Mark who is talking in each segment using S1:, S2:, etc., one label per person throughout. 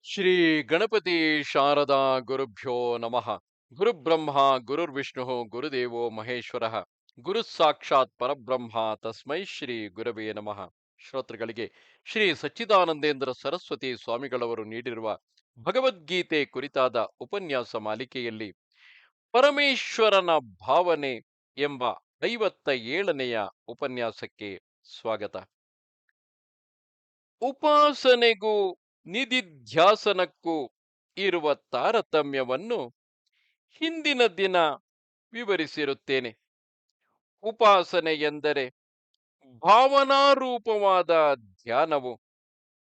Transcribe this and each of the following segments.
S1: ಶ್ರೀ ಗಣಪತಿ ಶಾರದಾ ಗುರುಭ್ಯೋ ನಮಃ. ಗುರುಬ್ರಹ್ಮ ಗುರುರ್ವಿಷ್ಣು ಗುರುದೇವೋ ಮಹೇಶ್ವರ. ಗುರು ಸಾಕ್ಷಾತ್ ಪರಬ್ರಹ್ಮ ತಸ್ಮೈ ಶ್ರೀ ಗುರವೇ ನಮಃ. ಶ್ರೋತೃಗಳಿಗೆ ಶ್ರೀ ಸಚ್ಚಿದಾನಂದೇಂದ್ರ ಸರಸ್ವತಿ ಸ್ವಾಮಿಗಳವರು ನೀಡಿರುವ ಭಗವದ್ಗೀತೆ ಕುರಿತಾದ ಉಪನ್ಯಾಸ ಮಾಲಿಕೆಯಲ್ಲಿ ಪರಮೇಶ್ವರನ ಭಾವನೆ ಎಂಬ 57ನೆಯ ಉಪನ್ಯಾಸಕ್ಕೆ ಸ್ವಾಗತ. ಉಪಾಸನೆಗೂ ನಿಧಿಧ್ಯಾಸನಕ್ಕೂ ಇರುವ ತಾರತಮ್ಯವನ್ನು ಹಿಂದಿನ ದಿನ ವಿವರಿಸಿರುತ್ತೇನೆ. ಉಪಾಸನೆ ಎಂದರೆ ಭಾವನಾರೂಪವಾದ ಧ್ಯಾನವು.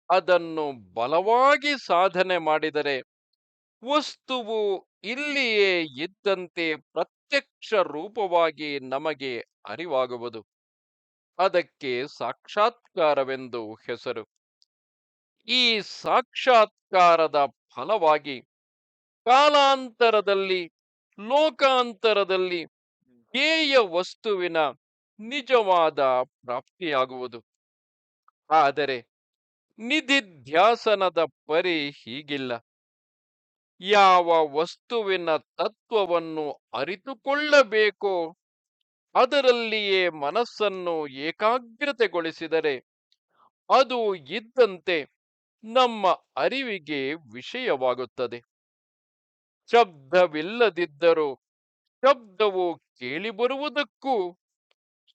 S1: ಅದನ್ನು ಬಲವಾಗಿ ಸಾಧನೆ ಮಾಡಿದರೆ ವಸ್ತುವು ಇಲ್ಲಿಯೇ ಇದ್ದಂತೆ ಪ್ರತ್ಯಕ್ಷ ರೂಪವಾಗಿ ನಮಗೆ ಅರಿವಾಗುವುದು. ಅದಕ್ಕೆ ಸಾಕ್ಷಾತ್ಕಾರವೆಂದು ಹೆಸರು. ಈ ಸಾಕ್ಷಾತ್ಕಾರದ ಫಲವಾಗಿ ಕಾಲಾಂತರದಲ್ಲಿ ಲೋಕಾಂತರದಲ್ಲಿ ಧ್ಯೇಯ ವಸ್ತುವಿನ ನಿಜವಾದ ಪ್ರಾಪ್ತಿಯಾಗುವುದು. ಆದರೆ ನಿಧಿಧ್ಯಾಸನದ ಪರಿ ಹೀಗಿಲ್ಲ. ಯಾವ ವಸ್ತುವಿನ ತತ್ವವನ್ನು ಅರಿತುಕೊಳ್ಳಬೇಕೋ ಅದರಲ್ಲಿಯೇ ಮನಸ್ಸನ್ನು ಏಕಾಗ್ರತೆಗೊಳಿಸಿದರೆ ಅದು ಇದ್ದಂತೆ ನಮ್ಮ ಅರಿವಿಗೆ ವಿಷಯವಾಗುತ್ತದೆ. ಶಬ್ದವಿಲ್ಲದಿದ್ದರೂ ಶಬ್ದವು ಕೇಳಿಬರುವುದಕ್ಕೂ,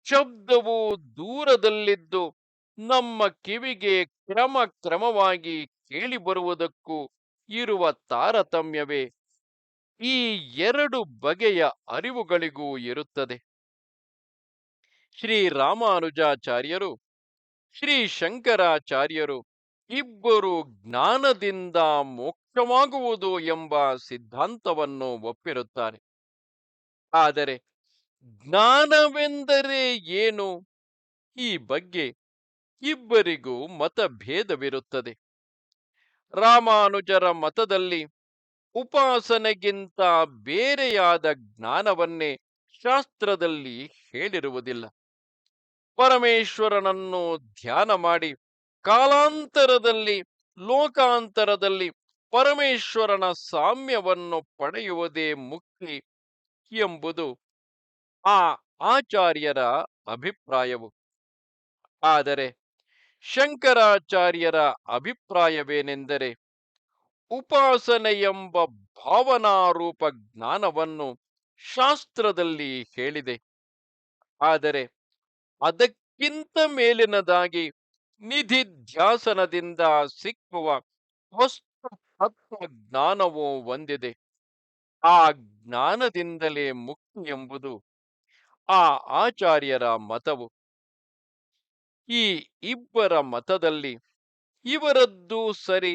S1: ಶಬ್ದವು ದೂರದಲ್ಲಿದ್ದು ನಮ್ಮ ಕಿವಿಗೆ ಕ್ರಮವಾಗಿ ಕೇಳಿಬರುವುದಕ್ಕೂ ಇರುವ ತಾರತಮ್ಯವೇ ಈ ಎರಡು ಬಗೆಯ ಅರಿವುಗಳಿಗೂ ಇರುತ್ತದೆ. ಶ್ರೀ ರಾಮಾನುಜಾಚಾರ್ಯರು, ಶ್ರೀ ಶಂಕರಾಚಾರ್ಯರು ಇಬ್ಬರು ಜ್ಞಾನದಿಂದ ಮೋಕ್ಷವಾಗುವುದು ಎಂಬ ಸಿದ್ಧಾಂತವನ್ನು ಒಪ್ಪಿರುತ್ತಾರೆ. ಆದರೆ ಜ್ಞಾನವೆಂದರೆ ಏನು, ಈ ಬಗ್ಗೆ ಇಬ್ಬರಿಗೂ ಮತಭೇದವಿರುತ್ತದೆ. ರಾಮಾನುಜರ ಮತದಲ್ಲಿ ಉಪಾಸನೆಗಿಂತ ಬೇರೆಯಾದ ಜ್ಞಾನವನ್ನೇ ಶಾಸ್ತ್ರದಲ್ಲಿ ಹೇಳಿರುವುದಿಲ್ಲ. ಪರಮೇಶ್ವರನನ್ನು ಧ್ಯಾನ ಮಾಡಿ ಕಾಲಾಂತರದಲ್ಲಿ ಲೋಕಾಂತರದಲ್ಲಿ ಪರಮೇಶ್ವರನ ಸಾಮ್ಯವನ್ನು ಪಡೆಯುವುದೇ ಮುಕ್ತಿ ಎಂಬುದು ಆ ಆಚಾರ್ಯರ ಅಭಿಪ್ರಾಯವು. ಆದರೆ ಶಂಕರಾಚಾರ್ಯರ ಅಭಿಪ್ರಾಯವೇನೆಂದರೆ ಉಪಾಸನೆ ಎಂಬ ಭಾವನಾರೂಪ ಜ್ಞಾನವನ್ನು ಶಾಸ್ತ್ರದಲ್ಲಿ ಹೇಳಿದೆ. ಆದರೆ ಅದಕ್ಕಿಂತ ಮೇಲಿನದಾಗಿ ನಿಧಿಧ್ಯಾಸನದಿಂದ ಸಿಕ್ಕುವ ವಸ್ತು ತತ್ವ ಜ್ಞಾನವು ಒಂದಿದೆ. ಆ ಜ್ಞಾನದಿಂದಲೇ ಮುಕ್ತಿ ಎಂಬುದು ಆ ಆಚಾರ್ಯರ ಮತವು. ಈ ಇಬ್ಬರ ಮತದಲ್ಲಿ ಇವರದ್ದು ಸರಿ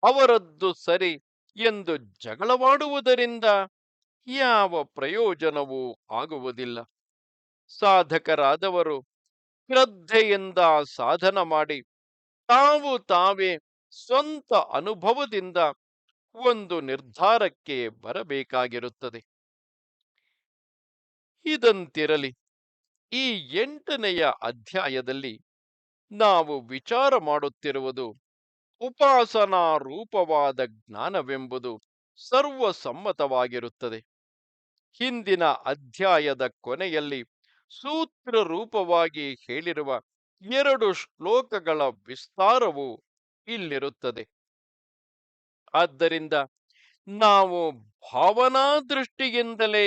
S1: ಅವರದ್ದು ಸರಿ ಎಂದು ಜಗಳವಾಡುವುದರಿಂದ ಯಾವ ಪ್ರಯೋಜನವೂ ಆಗುವುದಿಲ್ಲ. ಸಾಧಕರಾದವರು ಶ್ರದ್ಧೆಯಿಂದ ಸಾಧನ ಮಾಡಿ ತಾವು ತಾವೇ ಸ್ವಂತ ಅನುಭವದಿಂದ ಒಂದು ನಿರ್ಧಾರಕ್ಕೆ ಬರಬೇಕಾಗಿರುತ್ತದೆ. ಇದಂತಿರಲಿ, ಈ 8ನೆಯ ಅಧ್ಯಾಯದಲ್ಲಿ ನಾವು ವಿಚಾರ ಮಾಡುತ್ತಿರುವುದು ಉಪಾಸನಾ ರೂಪವಾದ ಜ್ಞಾನವೆಂಬುದು ಸರ್ವಸಮ್ಮತವಾಗಿರುತ್ತದೆ. ಹಿಂದಿನ ಅಧ್ಯಾಯದ ಕೊನೆಯಲ್ಲಿ ಸೂತ್ರ ರೂಪವಾಗಿ ಹೇಳಿರುವ 2 ಶ್ಲೋಕಗಳ ವಿಸ್ತಾರವು ಇಲ್ಲಿರುತ್ತದೆ. ಆದ್ದರಿಂದ ನಾವು ಭಾವನಾ ದೃಷ್ಟಿಯಿಂದಲೇ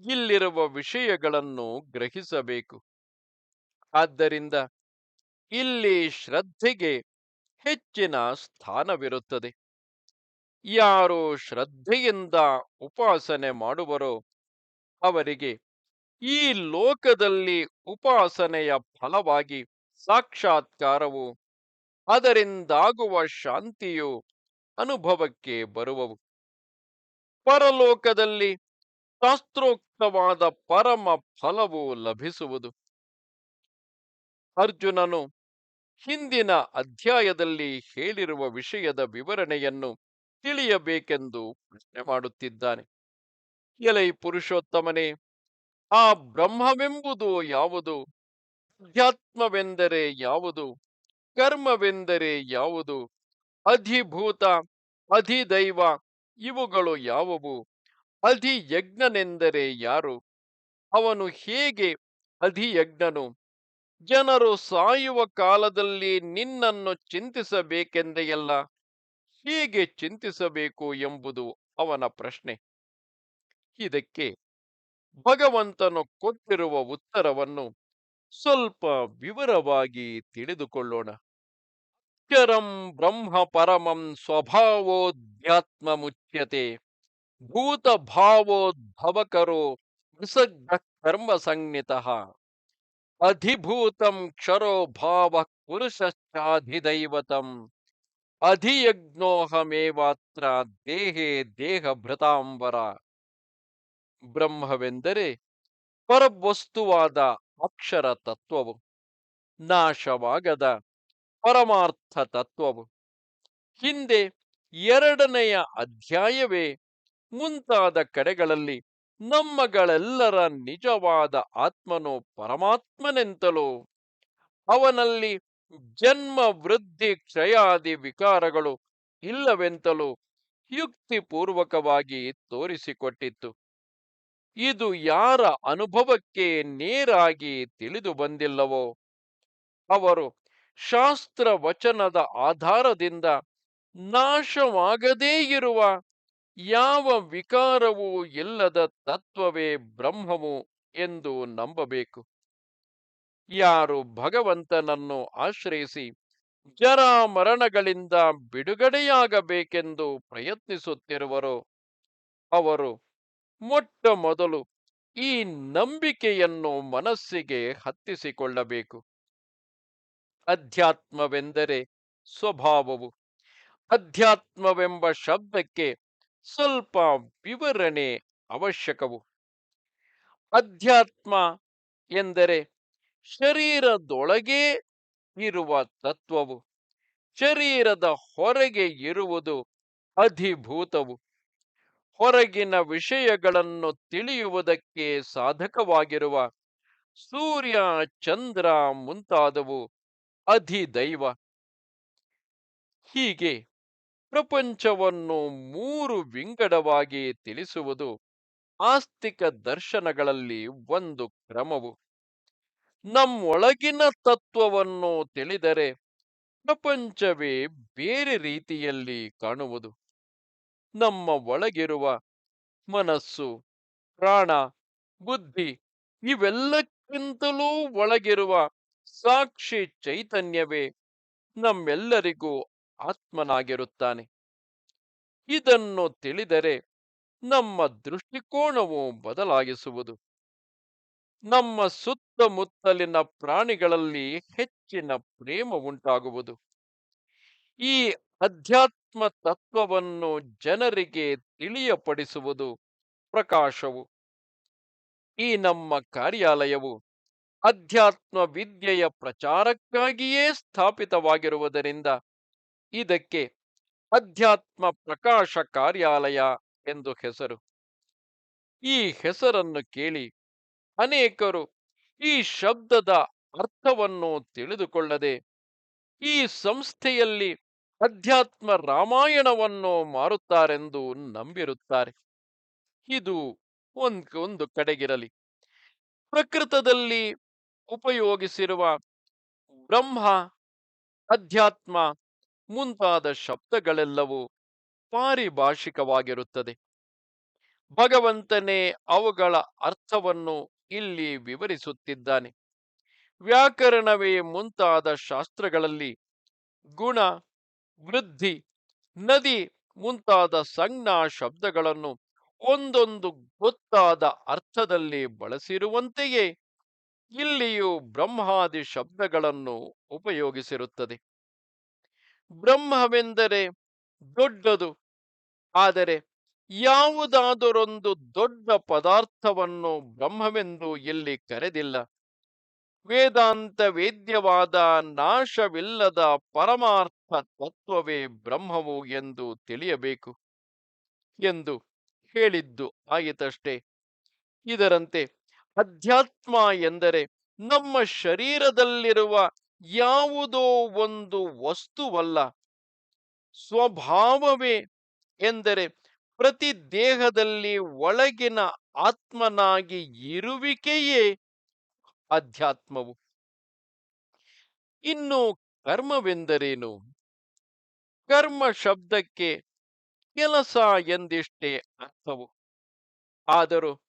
S1: ಇಲ್ಲಿರುವ ವಿಷಯಗಳನ್ನು ಗ್ರಹಿಸಬೇಕು. ಆದ್ದರಿಂದ ಇಲ್ಲಿ ಶ್ರದ್ಧೆಗೆ ಹೆಚ್ಚಿನ ಸ್ಥಾನವಿರುತ್ತದೆ. ಯಾರು ಶ್ರದ್ಧೆಯಿಂದ ಉಪಾಸನೆ ಮಾಡುವರೋ ಅವರಿಗೆ ಈ ಲೋಕದಲ್ಲಿ ಉಪಾಸನೆಯ ಫಲವಾಗಿ ಸಾಕ್ಷಾತ್ಕಾರವು, ಅದರಿಂದಾಗುವ ಶಾಂತಿಯು ಅನುಭವಕ್ಕೆ ಬರುವವು. ಪರಲೋಕದಲ್ಲಿ ಶಾಸ್ತ್ರೋಕ್ತವಾದ ಪರಮ ಫಲವು ಲಭಿಸುವುದು. ಅರ್ಜುನನು ಹಿಂದಿನ ಅಧ್ಯಾಯದಲ್ಲಿ ಹೇಳಿರುವ ವಿಷಯದ ವಿವರಣೆಯನ್ನು ತಿಳಿಯಬೇಕೆಂದು ಪ್ರಶ್ನೆ ಮಾಡುತ್ತಿದ್ದಾನೆ. ಎಲೈ ಪುರುಷೋತ್ತಮನೇ, ಆ ಬ್ರಹ್ಮವೆಂಬುದು ಯಾವುದು? ಅಧ್ಯಾತ್ಮವೆಂದರೆ ಯಾವುದು? ಕರ್ಮವೆಂದರೆ ಯಾವುದು? ಅಧಿಭೂತ, ಅಧಿದೈವ ಇವುಗಳು ಯಾವುವು? ಅಧಿಯಜ್ಞನೆಂದರೆ ಯಾರು? ಅವನು ಹೇಗೆ ಅಧಿಯಜ್ಞನು? ಜನರು ಸಾಯುವ ಕಾಲದಲ್ಲಿ ನಿನ್ನನ್ನು ಚಿಂತಿಸಬೇಕೆಂದೆಯಲ್ಲ, ಹೇಗೆ ಚಿಂತಿಸಬೇಕು ಎಂಬುದು ಅವನ ಪ್ರಶ್ನೆ. ಇದಕ್ಕೆ ಭಗವಂತನು ಕೊಟ್ಟಿರುವ ಉತ್ತರವನ್ನು ಸ್ವಲ್ಪ ವಿವರವಾಗಿ ತಿಳಿದುಕೊಳ್ಳೋಣ. ಅಕ್ಷರಂ ಬ್ರಹ್ಮ ಪರಮಂ ಸ್ವಭಾವೋಧ್ಯಾತ್ಮ ಮುಚ್ಯತೆ ಭೂತ ಭಾವೋದ್ಭವಕರೋ ನಿಸಗ್ಗ ಕರ್ಮ ಸಂಜ್ಞಿತಃ ಅಧಿಭೂತಂ ಕ್ಷರೋ ಭಾವ ಪುರುಷಶ್ಚಾಧಿದೈವತಂ ಅಧಿಯಜ್ಞೋಹಮೇವಾತ್ರ ದೇಹೇ ದೇಹಭೃತಾಂಬರ. ಬ್ರಹ್ಮವೆಂದರೆ ಪರವಸ್ತುವಾದ ಅಕ್ಷರ ತತ್ವವು, ನಾಶವಾಗದ ಪರಮಾರ್ಥ ತತ್ವವು. ಹಿಂದೆ ಎರಡನೆಯ ಅಧ್ಯಾಯವೇ ಮುಂತಾದ ಕಡೆಗಳಲ್ಲಿ ನಮ್ಮಗಳೆಲ್ಲರ ನಿಜವಾದ ಆತ್ಮನು ಪರಮಾತ್ಮನೆಂತಲೂ ಅವನಲ್ಲಿ ಜನ್ಮ ವೃದ್ಧಿ ಕ್ಷಯಾದಿ ವಿಕಾರಗಳು ಇಲ್ಲವೆಂತಲೂ ಯುಕ್ತಿಪೂರ್ವಕವಾಗಿ ತೋರಿಸಿಕೊಟ್ಟಿತ್ತು. ಇದು ಯಾರ ಅನುಭವಕ್ಕೆ ನೇರಾಗಿ ತಿಳಿದು ಬಂದಿಲ್ಲವೋ ಅವರು ಶಾಸ್ತ್ರ ವಚನದ ಆಧಾರದಿಂದ ನಾಶವಾಗದೇ ಇರುವ ಯಾವ ವಿಕಾರವೂ ಇಲ್ಲದ ತತ್ವವೇ ಬ್ರಹ್ಮವು ಎಂದು ನಂಬಬೇಕು. ಯಾರು ಭಗವಂತನನ್ನು ಆಶ್ರಯಿಸಿ ಜರಾಮರಣಗಳಿಂದ ಬಿಡುಗಡೆಯಾಗಬೇಕೆಂದು ಪ್ರಯತ್ನಿಸುತ್ತಿರುವರೋ ಅವರು ಮೊಟ್ಟ ಮೊದಲು ಈ ನಂಬಿಕೆಯನ್ನು ಮನಸ್ಸಿಗೆ ಹತ್ತಿಸಿಕೊಳ್ಳಬೇಕು. ಅಧ್ಯಾತ್ಮವೆಂದರೆ ಸ್ವಭಾವವು. ಅಧ್ಯಾತ್ಮವೆಂಬ ಶಬ್ದಕ್ಕೆ ಸ್ವಲ್ಪ ವಿವರಣೆ ಅವಶ್ಯಕವು. ಅಧ್ಯಾತ್ಮ ಎಂದರೆ ಶರೀರದೊಳಗೇ ಇರುವ ತತ್ವವು. ಶರೀರದ ಹೊರಗೆ ಇರುವುದು ಅಧಿಭೂತವು. ಹೊರಗಿನ ವಿಷಯಗಳನ್ನು ತಿಳಿಯುವುದಕ್ಕೆ ಸಾಧಕವಾಗಿರುವ ಸೂರ್ಯ, ಚಂದ್ರ ಮುಂತಾದವು ಅಧಿದೈವ. ಹೀಗೆ ಪ್ರಪಂಚವನ್ನು ಮೂರು ವಿಂಗಡವಾಗಿ ತಿಳಿಸುವುದು ಆಸ್ತಿಕ ದರ್ಶನಗಳಲ್ಲಿ ಒಂದು ಕ್ರಮವು. ನಮ್ಮೊಳಗಿನ ತತ್ವವನ್ನು ತಿಳಿದರೆ ಪ್ರಪಂಚವೇ ಬೇರೆ ರೀತಿಯಲ್ಲಿ ಕಾಣುವುದು. ನಮ್ಮ ಒಳಗಿರುವ ಮನಸ್ಸು, ಪ್ರಾಣ, ಬುದ್ಧಿ ಇವೆಲ್ಲಕ್ಕಿಂತಲೂ ಒಳಗಿರುವ ಸಾಕ್ಷಿ ಚೈತನ್ಯವೇ ನಮ್ಮೆಲ್ಲರಿಗೂ ಆತ್ಮನಾಗಿರುತ್ತಾನೆ. ಇದನ್ನು ತಿಳಿದರೆ ನಮ್ಮ ದೃಷ್ಟಿಕೋನವು ಬದಲಾಗಿಸುವುದು. ನಮ್ಮ ಸುತ್ತಮುತ್ತಲಿನ ಪ್ರಾಣಿಗಳಲ್ಲಿ ಹೆಚ್ಚಿನ ಪ್ರೇಮ ಉಂಟಾಗುವುದು. ಈ ಅಧ್ಯಾತ್ಮ ತತ್ವವನ್ನು ಜನರಿಗೆ ತಿಳಿಯಪಡಿಸುವುದು ಪ್ರಕಾಶವು. ಈ ನಮ್ಮ ಕಾರ್ಯಾಲಯವು ಅಧ್ಯಾತ್ಮ ವಿದ್ಯೆಯ ಪ್ರಚಾರಕ್ಕಾಗಿಯೇ ಸ್ಥಾಪಿತವಾಗಿರುವುದರಿಂದ ಇದಕ್ಕೆ ಅಧ್ಯಾತ್ಮ ಪ್ರಕಾಶ ಕಾರ್ಯಾಲಯ ಎಂದು ಹೆಸರು. ಈ ಹೆಸರನ್ನು ಕೇಳಿ ಅನೇಕರು ಈ ಶಬ್ದದ ಅರ್ಥವನ್ನು ತಿಳಿದುಕೊಳ್ಳದೆ ಈ ಸಂಸ್ಥೆಯಲ್ಲಿ ಅಧ್ಯಾತ್ಮ ರಾಮಾಯಣವನ್ನು ಮಾರುತ್ತಾರೆಂದು ನಂಬಿರುತ್ತಾರೆ. ಇದು ಒಂದು ಕಡೆಗಿರಲಿ. ಪ್ರಕೃತದಲ್ಲಿ ಉಪಯೋಗಿಸಿರುವ ಬ್ರಹ್ಮ, ಅಧ್ಯಾತ್ಮ ಮುಂತಾದ ಶಬ್ದಗಳೆಲ್ಲವೂ ಪಾರಿಭಾಷಿಕವಾಗಿರುತ್ತದೆ. ಭಗವಂತನೇ ಅವುಗಳ ಅರ್ಥವನ್ನು ಇಲ್ಲಿ ವಿವರಿಸುತ್ತಿದ್ದಾನೆ. ವ್ಯಾಕರಣವೇ ಮುಂತಾದ ಶಾಸ್ತ್ರಗಳಲ್ಲಿ ಗುಣ, ವೃದ್ಧಿ, ನದಿ ಮುಂತಾದ ಸಂಜ್ಞಾ ಶಬ್ದಗಳನ್ನು ಒಂದೊಂದು ಗೊತ್ತಾದ ಅರ್ಥದಲ್ಲಿ ಬಳಸಿರುವಂತೆಯೇ ಇಲ್ಲಿಯೂ ಬ್ರಹ್ಮಾದಿ ಶಬ್ದಗಳನ್ನು ಉಪಯೋಗಿಸಿರುತ್ತದೆ. ಬ್ರಹ್ಮವೆಂದರೆ ದೊಡ್ಡದು. ಆದರೆ ಯಾವುದಾದರೊಂದು ದೊಡ್ಡ ಪದಾರ್ಥವನ್ನು ಬ್ರಹ್ಮವೆಂದು ಇಲ್ಲಿ ಕರೆದಿಲ್ಲ. ವೇದಾಂತ ವೇದ್ಯವಾದ ನಾಶವಿಲ್ಲದ ಪರಮಾರ್ಥ ತತ್ವವೇ ಬ್ರಹ್ಮವು ಎಂದು ತಿಳಿಯಬೇಕು ಎಂದು ಹೇಳಿದ್ದು ಆಯಿತಷ್ಟೇ. ಇದರಂತೆ ಅಧ್ಯಾತ್ಮ ಎಂದರೆ ನಮ್ಮ ಶರೀರದಲ್ಲಿರುವ ಯಾವುದೋ ಒಂದು ವಸ್ತುವಲ್ಲ, ಸ್ವಭಾವವೇ ಎಂದರೆ ಪ್ರತಿ ದೇಹದಲ್ಲಿ ಒಳಗಿನ ಆತ್ಮನಾಗಿ ಇರುವಿಕೆಯೇ ಅಧ್ಯಾತ್ಮವು. ಇನ್ನು ಕರ್ಮವೆಂದರೇನು? ಕರ್ಮ ಶಬ್ದಕ್ಕೆ ಕೆಲಸ ಎಂದಿಷ್ಟೇ ಅರ್ಥವು. ಆದರೂ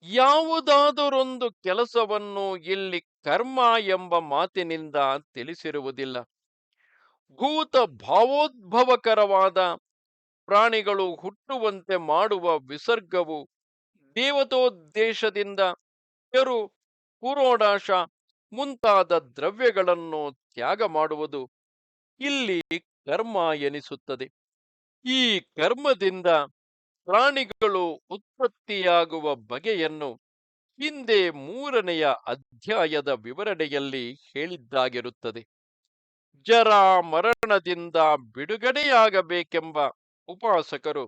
S1: ಯಾವುದಾದರೊಂದು ಕೆಲಸವನ್ನು ಇಲ್ಲಿ ಕರ್ಮ ಎಂಬ ಮಾತಿನಿಂದ ತಿಳಿಸಿರುವುದಿಲ್ಲ. ಭೂತ ಭಾವೋದ್ಭವಕರವಾದ ಪ್ರಾಣಿಗಳು ಹುಟ್ಟುವಂತೆ ಮಾಡುವ ವಿಸರ್ಗವು, ದೇವತೋದ್ದೇಶದಿಂದ ಕೆರು ಪುರೋಡಾಶ ಮುಂತಾದ ದ್ರವ್ಯಗಳನ್ನು ತ್ಯಾಗ ಮಾಡುವುದು ಇಲ್ಲಿ ಕರ್ಮ ಎನಿಸುತ್ತದೆ. ಈ ಕರ್ಮದಿಂದ ಪ್ರಾಣಿಗಳು ಉತ್ಪತ್ತಿಯಾಗುವ ಬಗೆಯನ್ನು ಹಿಂದೆ 3ನೆಯ ಅಧ್ಯಾಯದ ವಿವರಣೆಯಲ್ಲಿ ಹೇಳಿದ್ದಾಗಿರುತ್ತದೆ. ಜರ ಮರಣದಿಂದ ಬಿಡುಗಡೆಯಾಗಬೇಕೆಂಬ ಉಪಾಸಕರು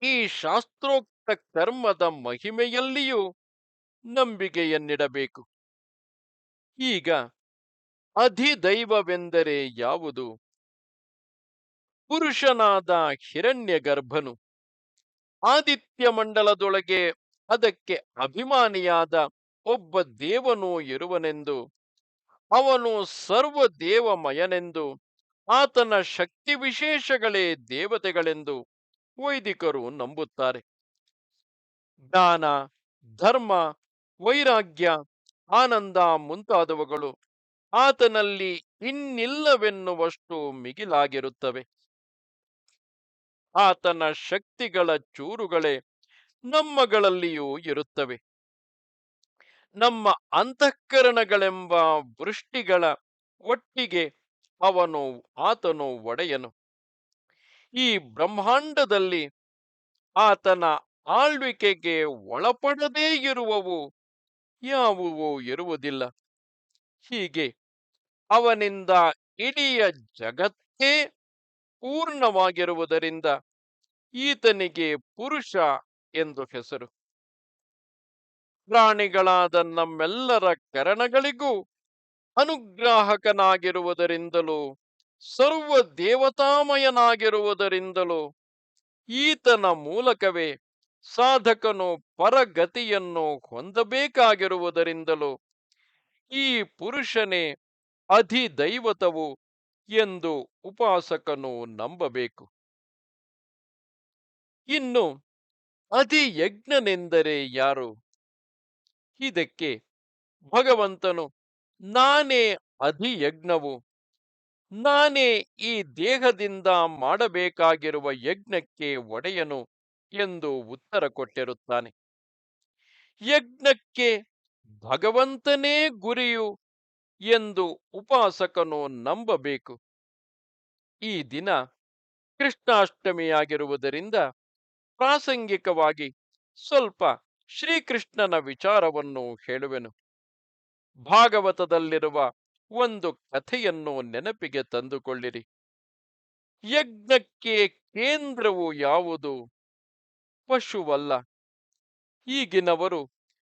S1: ಈ ಶಾಸ್ತ್ರೋಕ್ತ ಕರ್ಮದ ಮಹಿಮೆಯಲ್ಲಿಯೂ ನಂಬಿಕೆಯನ್ನಿಡಬೇಕು. ಈಗ ಅಧಿದೈವವೆಂದರೆ ಯಾವುದು? ಪುರುಷನಾದ ಹಿರಣ್ಯಗರ್ಭನು ಆದಿತ್ಯ ಮಂಡಲದೊಳಗೆ ಅದಕ್ಕೆ ಅಭಿಮಾನಿಯಾದ ಒಬ್ಬ ದೇವನು ಇರುವನೆಂದು, ಅವನು ಸರ್ವದೇವಮಯನೆಂದು, ಆತನ ಶಕ್ತಿ ವಿಶೇಷಗಳೇ ದೇವತೆಗಳೆಂದು ವೈದಿಕರು ನಂಬುತ್ತಾರೆ. ಜ್ಞಾನ, ಧರ್ಮ, ವೈರಾಗ್ಯ, ಆನಂದ ಮುಂತಾದವುಗಳು ಆತನಲ್ಲಿ ಇನ್ನಿಲ್ಲವೆನ್ನುವಷ್ಟು ಮಿಗಿಲಾಗಿರುತ್ತವೆ. ಆತನ ಶಕ್ತಿಗಳ ಚೂರುಗಳೇ ನಮ್ಮಗಳಲ್ಲಿಯೂ ಇರುತ್ತವೆ. ನಮ್ಮ ಅಂತಃಕರಣಗಳೆಂಬ ವೃಷ್ಟಿಗಳ ಒಟ್ಟಿಗೆ ಆತನು ಒಡೆಯನು. ಈ ಬ್ರಹ್ಮಾಂಡದಲ್ಲಿ ಆತನ ಆಳ್ವಿಕೆಗೆ ಒಳಪಡದೇ ಇರುವವು ಯಾವುವೂ ಇರುವುದಿಲ್ಲ. ಹೀಗೆ ಅವನಿಂದ ಇಡೀ ಜಗತ್ತೇ ಪೂರ್ಣವಾಗಿರುವುದರಿಂದ ಈತನಿಗೆ ಪುರುಷ ಎಂದು ಹೆಸರು. ಪ್ರಾಣಿಗಳಾದ ನಮ್ಮೆಲ್ಲರ ಕರಣಗಳಿಗೂ ಅನುಗ್ರಾಹಕನಾಗಿರುವುದರಿಂದಲೂ ಸರ್ವ ದೇವತಾಮಯನಾಗಿರುವುದರಿಂದಲೂ ಈತನ ಮೂಲಕವೇ ಸಾಧಕನು ಪರಗತಿಯನ್ನು ಹೊಂದಬೇಕಾಗಿರುವುದರಿಂದಲೂ ಈ ಪುರುಷನೇ ಅಧಿದೈವತವು ಎಂದು ಉಪಾಸಕನು ನಂಬಬೇಕು. ಇನ್ನು ಅಧಿಯಜ್ಞನೆಂದರೆ ಯಾರು? ಇದಕ್ಕೆ ಭಗವಂತನು ನಾನೇ ಅಧಿಯಜ್ಞವು, ನಾನೇ ಈ ದೇಹದಿಂದ ಮಾಡಬೇಕಾಗಿರುವ ಯಜ್ಞಕ್ಕೆ ಒಡೆಯನು ಎಂದು ಉತ್ತರ ಕೊಟ್ಟಿರುತ್ತಾನೆ. ಯಜ್ಞಕ್ಕೆ ಭಗವಂತನೇ ಗುರಿಯು ಎಂದು ಉಪಾಸಕನು ನಂಬಬೇಕು. ಈ ದಿನ ಕೃಷ್ಣಾಷ್ಟಮಿಯಾಗಿರುವುದರಿಂದ ಪ್ರಾಸಂಗಿಕವಾಗಿ ಸ್ವಲ್ಪ ಶ್ರೀಕೃಷ್ಣನ ವಿಚಾರವನ್ನು ಹೇಳುವೆನು. ಭಾಗವತದಲ್ಲಿರುವ ಒಂದು ಕಥೆಯನ್ನು ನೆನಪಿಗೆ ತಂದುಕೊಳ್ಳಿರಿ. ಯಜ್ಞಕ್ಕೆ ಕೇಂದ್ರವು ಯಾವುದು? ಪಶುವಲ್ಲ. ಈಗಿನವರು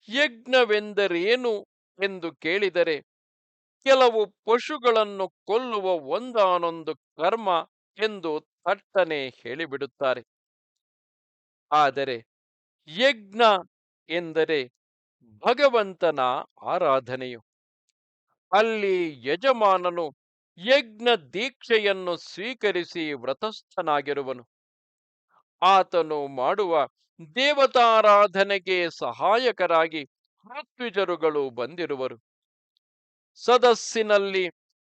S1: ಯಜ್ಞವೆಂದರೇನು ಎಂದು ಕೇಳಿದರೆ ಕೆಲವು ಪಶುಗಳನ್ನು ಕೊಲ್ಲುವ ಒಂದಾನೊಂದು ಕರ್ಮ ಎಂದು ಥಟ್ಟನೆ ಹೇಳಿಬಿಡುತ್ತಾರೆ. ಆದರೆ ಯಜ್ಞ ಎಂದರೆ ಭಗವಂತನ ಆರಾಧನೆಯು. ಅಲ್ಲಿ ಯಜಮಾನನು ಯಜ್ಞ ದೀಕ್ಷೆಯನ್ನು ಸ್ವೀಕರಿಸಿ ವ್ರತಸ್ಥನಾಗಿರುವನು. ಆತನು ಮಾಡುವ ದೇವತಾರಾಧನೆಗೆ ಸಹಾಯಕರಾಗಿ ಋತ್ವಿಜರುಗಳು ಬಂದಿರುವರು. ಸದಸ್ಸಿನಲ್ಲಿ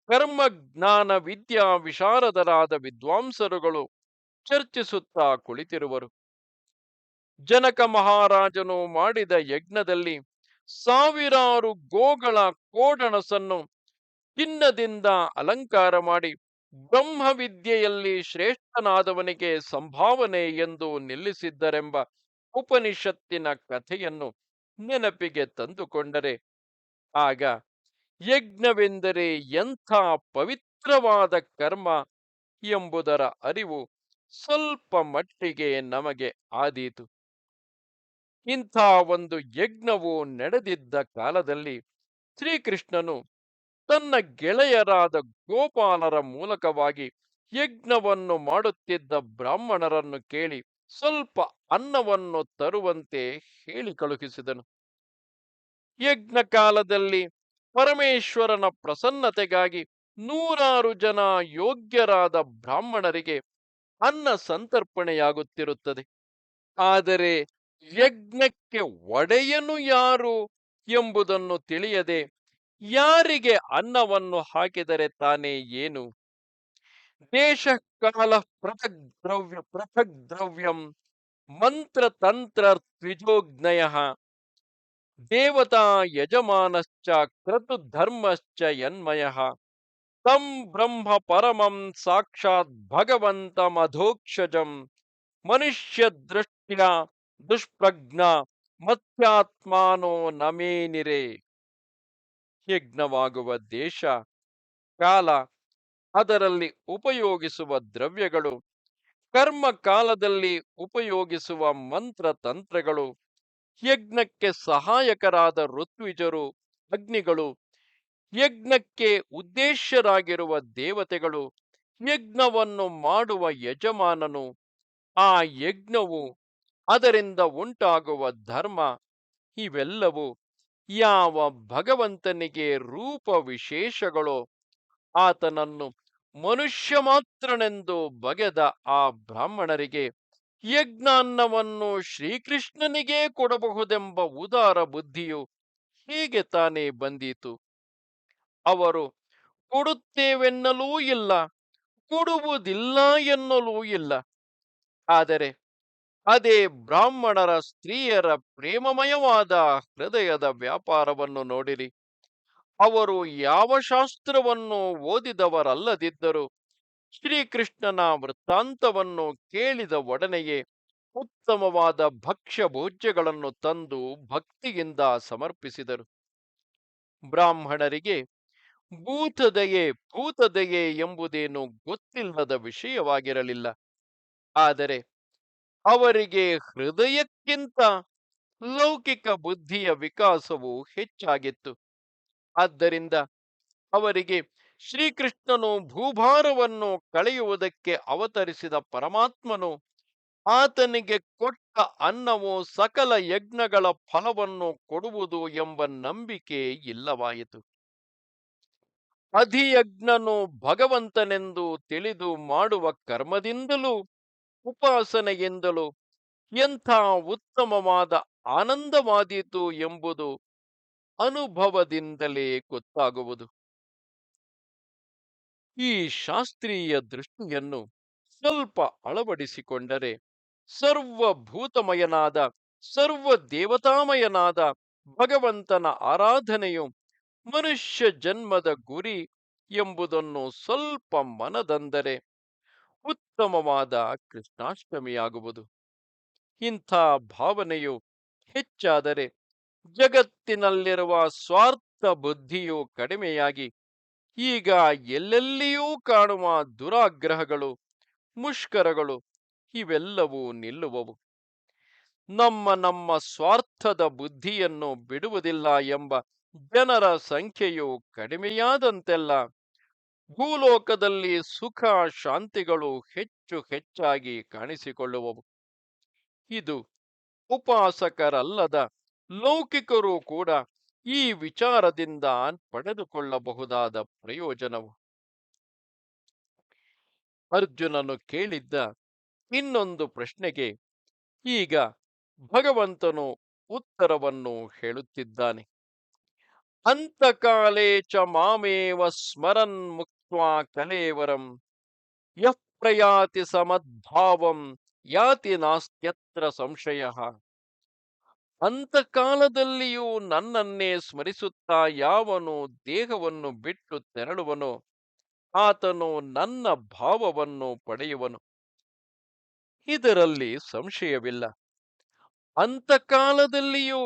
S1: ಕರ್ಮಜ್ಞಾನ ವಿದ್ಯಾ ವಿಶಾರದರಾದ ವಿದ್ವಾಂಸರುಗಳು ಚರ್ಚಿಸುತ್ತಾ ಕುಳಿತಿರುವರು. ಜನಕ ಮಹಾರಾಜನು ಮಾಡಿದ ಯಜ್ಞದಲ್ಲಿ ಸಾವಿರಾರು ಗೋಗಳ ಕೋಡಣಸನ್ನು ಚಿನ್ನದಿಂದ ಅಲಂಕಾರ ಮಾಡಿ ಬ್ರಹ್ಮವಿದ್ಯೆಯಲ್ಲಿ ಶ್ರೇಷ್ಠನಾದವನಿಗೆ ಸಂಭಾವನೆ ಎಂದು ನಿಲ್ಲಿಸಿದ್ದರೆಂಬ ಉಪನಿಷತ್ತಿನ ಕಥೆಯನ್ನು ನೆನಪಿಗೆ ತಂದುಕೊಂಡರೆ ಆಗ ಯಜ್ಞವೆಂದರೆ ಎಂಥ ಪವಿತ್ರವಾದ ಕರ್ಮ ಎಂಬುದರ ಅರಿವು ಸ್ವಲ್ಪ ಮಟ್ಟಿಗೆ ನಮಗೆ ಆದೀತು. ಇಂಥ ಒಂದು ಯಜ್ಞವು ನಡೆದಿದ್ದ ಕಾಲದಲ್ಲಿ ಶ್ರೀಕೃಷ್ಣನು ತನ್ನ ಗೆಳೆಯರಾದ ಗೋಪಾಲರ ಮೂಲಕವಾಗಿ ಯಜ್ಞವನ್ನು ಮಾಡುತ್ತಿದ್ದ ಬ್ರಾಹ್ಮಣರನ್ನು ಕೇಳಿ ಸ್ವಲ್ಪ ಅನ್ನವನ್ನು ತರುವಂತೆ ಹೇಳಿ ಕಳುಹಿಸಿದನು. ಯಜ್ಞ ಕಾಲದಲ್ಲಿ ಪರಮೇಶ್ವರನ ಪ್ರಸನ್ನತೆಗಾಗಿ ನೂರಾರು ಜನ ಯೋಗ್ಯರಾದ ಬ್ರಾಹ್ಮಣರಿಗೆ ಅನ್ನ ಸಂತರ್ಪಣೆಯಾಗುತ್ತಿರುತ್ತದೆ. ಆದರೆ ಯಜ್ಞಕ್ಕೆ ಒಡೆಯನು ಯಾರು ಎಂಬುದನ್ನು ತಿಳಿಯದೆ ಯಾರಿಗೆ ಅನ್ನವನ್ನು ಹಾಕಿದರೆ ತಾನೇ ಏನು? ದೇಶ ಕಾಲ ಪೃಥಗ್ ದ್ರವ್ಯಂ ಮಂತ್ರತಂತ್ರ ತ್ರಿಜೋಜ್ಞಯ ದೇವತಾ ಯಜಮಾನಶ್ಚ ಕ್ರತುಧರ್ಮಶ್ಚ ಯನ್ಮಯಃ ತಂ ಬ್ರಹ್ಮ ಪರಮಂ ಸಾಕ್ಷಾತ್ ಭಗವಂತಮಧೋಕ್ಷಜಂ ಮನುಷ್ಯ ದೃಷ್ಟ್ಯಾ ದುಷ್ಪ್ರಜ್ಞ ಮತ್ಯಾತ್ಮಾನೋ ನಮೇನಿರೆ. ಯಜ್ಞವಾಗುವ ದೇಶ, ಕಾಲ, ಅದರಲ್ಲಿ ಉಪಯೋಗಿಸುವ ದ್ರವ್ಯಗಳು, ಕರ್ಮ ಕಾಲದಲ್ಲಿ ಉಪಯೋಗಿಸುವ ಮಂತ್ರ ತಂತ್ರಗಳು, ಯಜ್ಞಕ್ಕೆ ಸಹಾಯಕರಾದ ಋತ್ವಿಜರು, ಅಗ್ನಿಗಳು, ಯಜ್ಞಕ್ಕೆ ಉದ್ದೇಶ್ಯರಾಗಿರುವ ದೇವತೆಗಳು, ಯಜ್ಞವನ್ನು ಮಾಡುವ ಯಜಮಾನನು, ಆ ಯಜ್ಞವು, ಅದರಿಂದ ಉಂಟಾಗುವ ಧರ್ಮ, ಇವೆಲ್ಲವೂ ಯಾವ ಭಗವಂತನಿಗೆ ರೂಪ ವಿಶೇಷಗಳೋ ಆತನನ್ನು ಮನುಷ್ಯ ಮಾತ್ರನೆಂದು ಬಗೆದ ಆ ಬ್ರಾಹ್ಮಣರಿಗೆ ಯಜ್ಞಾನ್ನವನ್ನು ಶ್ರೀಕೃಷ್ಣನಿಗೇ ಕೊಡಬಹುದೆಂಬ ಉದಾರ ಬುದ್ಧಿಯು ಹೇಗೆ ತಾನೇ ಬಂದೀತು? ಅವರು ಕೊಡುತ್ತೇವೆನ್ನಲೂ ಇಲ್ಲ, ಕೊಡುವುದಿಲ್ಲ ಎನ್ನಲೂ ಇಲ್ಲ. ಆದರೆ ಅದೇ ಬ್ರಾಹ್ಮಣರ ಸ್ತ್ರೀಯರ ಪ್ರೇಮಮಯವಾದ ಹೃದಯದ ವ್ಯಾಪಾರವನ್ನು ನೋಡಿರಿ. ಅವರು ಯಾವ ಶಾಸ್ತ್ರವನ್ನು ಓದಿದವರಲ್ಲದಿದ್ದರೂ ಶ್ರೀಕೃಷ್ಣನ ವೃತ್ತಾಂತವನ್ನು ಕೇಳಿದ ಒಡನೆಯೇ ಉತ್ತಮವಾದ ಭಕ್ಷ್ಯ ಭೋಜ್ಯಗಳನ್ನು ತಂದು ಭಕ್ತಿಯಿಂದ ಸಮರ್ಪಿಸಿದರು. ಬ್ರಾಹ್ಮಣರಿಗೆ ಭೂತದಯೆ ಎಂಬುದೇನು ಗೊತ್ತಿಲ್ಲದ ವಿಷಯವಾಗಿರಲಿಲ್ಲ. ಆದರೆ ಅವರಿಗೆ ಹೃದಯಕ್ಕಿಂತ ಲೌಕಿಕ ಬುದ್ಧಿಯ ವಿಕಾಸವು ಹೆಚ್ಚಾಗಿತ್ತು. ಆದ್ದರಿಂದ ಅವರಿಗೆ ಶ್ರೀಕೃಷ್ಣನು ಭೂಭಾರವನ್ನು ಕಳೆಯುವುದಕ್ಕೆ ಅವತರಿಸಿದ ಪರಮಾತ್ಮನು ಆತನಿಗೆ ಕೊಟ್ಟ ಅನ್ನವು ಸಕಲ ಯಜ್ಞಗಳ ಫಲವನ್ನು ಕೊಡುವುದು ಎಂಬ ನಂಬಿಕೆ ಇಲ್ಲವಾಯಿತು. ಅಧಿಯಜ್ಞನು ಭಗವಂತನೆಂದು ತಿಳಿದು ಮಾಡುವ ಕರ್ಮದಿಂದಲೂ ಉಪಾಸನೆಯಿಂದಲೂ ಎಂಥ ಉತ್ತಮವಾದ ಆನಂದವಾದೀತು ಎಂಬುದು ಅನುಭವದಿಂದಲೇ ಗೊತ್ತಾಗುವುದು. ಈ ಶಾಸ್ತ್ರೀಯ ದೃಷ್ಟಿಯನ್ನು ಸ್ವಲ್ಪ ಅಳವಡಿಸಿಕೊಂಡರೆ ಸರ್ವಭೂತಮಯನಾದ ಸರ್ವ ದೇವತಾಮಯನಾದ ಭಗವಂತನ ಆರಾಧನೆಯು ಮನುಷ್ಯ ಜನ್ಮದ ಗುರಿ ಎಂಬುದನ್ನು ಸ್ವಲ್ಪ ಮನದಂದರೆ ಉತ್ತಮವಾದ ಕೃಷ್ಣಾಷ್ಟಮಿಯಾಗುವುದು. ಇಂಥ ಭಾವನೆಯು ಹೆಚ್ಚಾದರೆ ಜಗತ್ತಿನಲ್ಲಿರುವ ಸ್ವಾರ್ಥ ಬುದ್ಧಿಯು ಕಡಿಮೆಯಾಗಿ ಈಗ ಎಲ್ಲೆಲ್ಲಿಯೂ ಕಾಣುವ ದುರಾಗ್ರಹಗಳು, ಮುಷ್ಕರಗಳು ಇವೆಲ್ಲವೂ ನಿಲ್ಲುವವು. ನಮ್ಮ ಸ್ವಾರ್ಥದ ಬುದ್ಧಿಯನ್ನು ಬಿಡುವುದಿಲ್ಲ ಎಂಬ ಜನರ ಸಂಖ್ಯೆಯು ಕಡಿಮೆಯಾದಂತೆಲ್ಲ ಭೂಲೋಕದಲ್ಲಿ ಸುಖ ಶಾಂತಿಗಳು ಹೆಚ್ಚು ಹೆಚ್ಚಾಗಿ ಕಾಣಿಸಿಕೊಳ್ಳುವವು. ಇದು ಉಪಾಸಕರಲ್ಲದ ಲೌಕಿಕರು ಕೂಡ ಈ ವಿಚಾರದಿಂದ ಪಡೆದುಕೊಳ್ಳಬಹುದಾದ ಪ್ರಯೋಜನವು. ಅರ್ಜುನನು ಕೇಳಿದ್ದ ಇನ್ನೊಂದು ಪ್ರಶ್ನೆಗೆ ಈಗ ಭಗವಂತನು ಉತ್ತರವನ್ನು ಹೇಳುತ್ತಿದ್ದಾನೆ. ಅಂತಕಾಲೇ ಚ ಮಾಮೇವ ಸ್ಮರನ್ ಮುಕ್ತ್ವಾ ಕಲೇವರಂ ಯಃ ಪ್ರಯಾತಿ ಸಮದ್ಭಾವಂ ಯಾತಿ ನಾಸ್ತ್ಯತ್ರ ಸಂಶಯಃ. ಅಂತಕಾಲದಲ್ಲಿಯೂ ನನ್ನನ್ನೇ ಸ್ಮರಿಸುತ್ತಾ ಯಾವನು ದೇಹವನ್ನು ಬಿಟ್ಟು ತೆರಳುವನೋ ಆತನು ನನ್ನ ಭಾವವನ್ನು ಪಡೆಯುವನು. ಇದರಲ್ಲಿ ಸಂಶಯವಿಲ್ಲ. ಅಂತಕಾಲದಲ್ಲಿಯೂ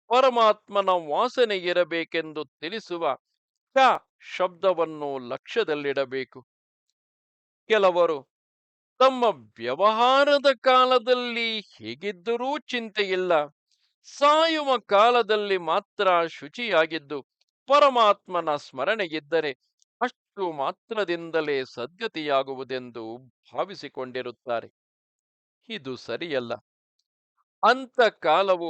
S1: ಪರಮಾತ್ಮನ ವಾಸನೆ ಇರಬೇಕೆಂದು ತಿಳಿಸುವ ಕ ಶಬ್ದವನ್ನು ಲಕ್ಷ್ಯದಲ್ಲಿಡಬೇಕು. ಕೆಲವರು ತಮ್ಮ ವ್ಯವಹಾರದ ಕಾಲದಲ್ಲಿ ಹೇಗಿದ್ದರೂ ಚಿಂತೆಯಿಲ್ಲ, ಸಾಯುವ ಕಾಲದಲ್ಲಿ ಮಾತ್ರ ಶುಚಿಯಾಗಿದ್ದು ಪರಮಾತ್ಮನ ಸ್ಮರಣೆಯಿದ್ದರೆ ಅಷ್ಟು ಮಾತ್ರದಿಂದಲೇ ಸದ್ಗತಿಯಾಗುವುದೆಂದು ಭಾವಿಸಿಕೊಂಡಿರುತ್ತಾರೆ. ಇದು ಸರಿಯಲ್ಲ. ಅಂತಕಾಲವು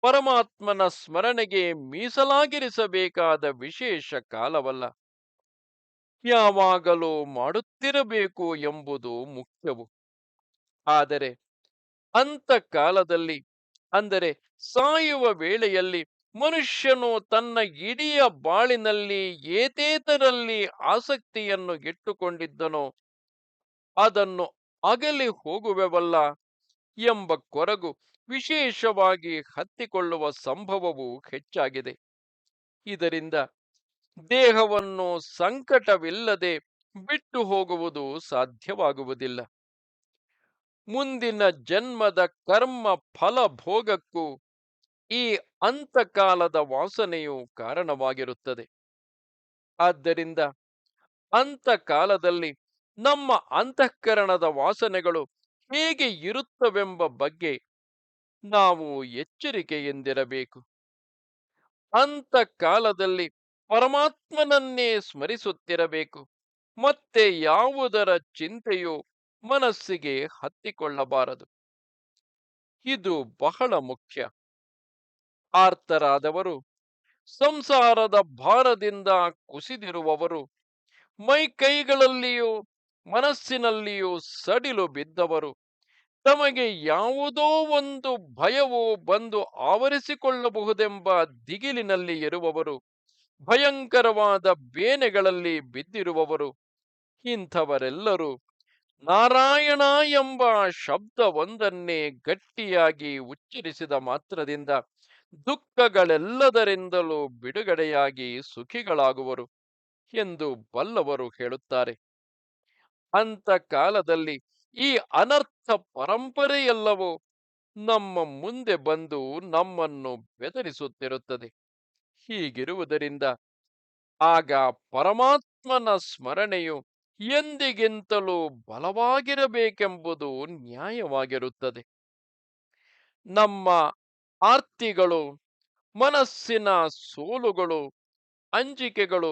S1: ಪರಮಾತ್ಮನ ಸ್ಮರಣೆಗೆ ಮೀಸಲಾಗಿರಿಸಬೇಕಾದ ವಿಶೇಷ ಕಾಲವಲ್ಲ. ಯಾವಾಗಲೂ ಮಾಡುತ್ತಿರಬೇಕು ಎಂಬುದು ಮುಖ್ಯವು. ಆದರೆ ಅಂತಕಾಲದಲ್ಲಿ, ಅಂದರೆ ಸಾಯುವ ವೇಳೆಯಲ್ಲಿ, ಮನುಷ್ಯನು ತನ್ನ ಇಡೀ ಬಾಳಿನಲ್ಲಿ ಏತೇತರಲ್ಲಿ ಆಸಕ್ತಿಯನ್ನು ಇಟ್ಟುಕೊಂಡಿದ್ದನೋ ಅದನ್ನು ಅಗಲಿ ಹೋಗುವೆವಲ್ಲ ಎಂಬ ಕೊರಗು ವಿಶೇಷವಾಗಿ ಹತ್ತಿಕೊಳ್ಳುವ ಸಂಭವವು ಹೆಚ್ಚಾಗಿದೆ. ಇದರಿಂದ ದೇಹವನ್ನು ಸಂಕಟವಿಲ್ಲದೆ ಬಿಟ್ಟು ಹೋಗುವುದು ಸಾಧ್ಯವಾಗುವುದಿಲ್ಲ. ಮುಂದಿನ ಜನ್ಮದ ಕರ್ಮ ಫಲ ಭೋಗಕ್ಕೂ ಈ ಅಂತಕಾಲದ ವಾಸನೆಯು ಕಾರಣವಾಗಿರುತ್ತದೆ. ಆದ್ದರಿಂದ ಅಂತಕಾಲದಲ್ಲಿ ನಮ್ಮ ಅಂತಃಕರಣದ ವಾಸನೆಗಳು ಹೇಗೆ ಇರುತ್ತವೆಂಬ ಬಗ್ಗೆ ನಾವು ಎಚ್ಚರಿಕೆಯಿಂದಿರಬೇಕು. ಅಂತಕಾಲದಲ್ಲಿ ಪರಮಾತ್ಮನನ್ನೇ ಸ್ಮರಿಸುತ್ತಿರಬೇಕು. ಮತ್ತೆ ಯಾವುದರ ಚಿಂತೆಯೂ ಮನಸ್ಸಿಗೆ ಹತ್ತಿಕೊಳ್ಳಬಾರದು. ಇದು ಬಹಳ ಮುಖ್ಯ. ಆರ್ತರಾದವರು, ಸಂಸಾರದ ಭಾರದಿಂದ ಕುಸಿದಿರುವವರು, ಮೈಕೈಗಳಲ್ಲಿಯೂ ಮನಸ್ಸಿನಲ್ಲಿಯೂ ಸಡಿಲು ಬಿದ್ದವರು, ತಮಗೆ ಯಾವುದೋ ಒಂದು ಭಯವು ಬಂದು ಆವರಿಸಿಕೊಳ್ಳಬಹುದೆಂಬ ದಿಗಿಲಿನಲ್ಲಿ ಇರುವವರು, ಭಯಂಕರವಾದ ಬೇನೆಗಳಲ್ಲಿ ಬಿದ್ದಿರುವವರು, ಇಂಥವರೆಲ್ಲರೂ ನಾರಾಯಣ ಎಂಬ ಶಬ್ದವೊಂದನ್ನೇ ಗಟ್ಟಿಯಾಗಿ ಉಚ್ಚರಿಸಿದ ಮಾತ್ರದಿಂದ ದುಃಖಗಳೆಲ್ಲದರಿಂದಲೂ ಬಿಡುಗಡೆಯಾಗಿ ಸುಖಿಗಳಾಗುವರು ಎಂದು ಬಲ್ಲವರು ಹೇಳುತ್ತಾರೆ. ಅಂತಕಾಲದಲ್ಲಿ ಈ ಅನರ್ಥ ಪರಂಪರೆಯೆಲ್ಲವೂ ನಮ್ಮ ಮುಂದೆ ಬಂದು ನಮ್ಮನ್ನು ಬೆದರಿಸುತ್ತಿರುತ್ತದೆ. ಹೀಗಿರುವುದರಿಂದ ಆಗ ಪರಮಾತ್ಮನ ಸ್ಮರಣೆಯು ಎಂದಿಗಿಂತಲೂ ಬಲವಾಗಿರಬೇಕೆಂಬುದು ನ್ಯಾಯವಾಗಿರುತ್ತದೆ. ನಮ್ಮ ಆರ್ತಿಗಳು, ಮನಸ್ಸಿನ ಸೋಲುಗಳು, ಅಂಜಿಕೆಗಳು,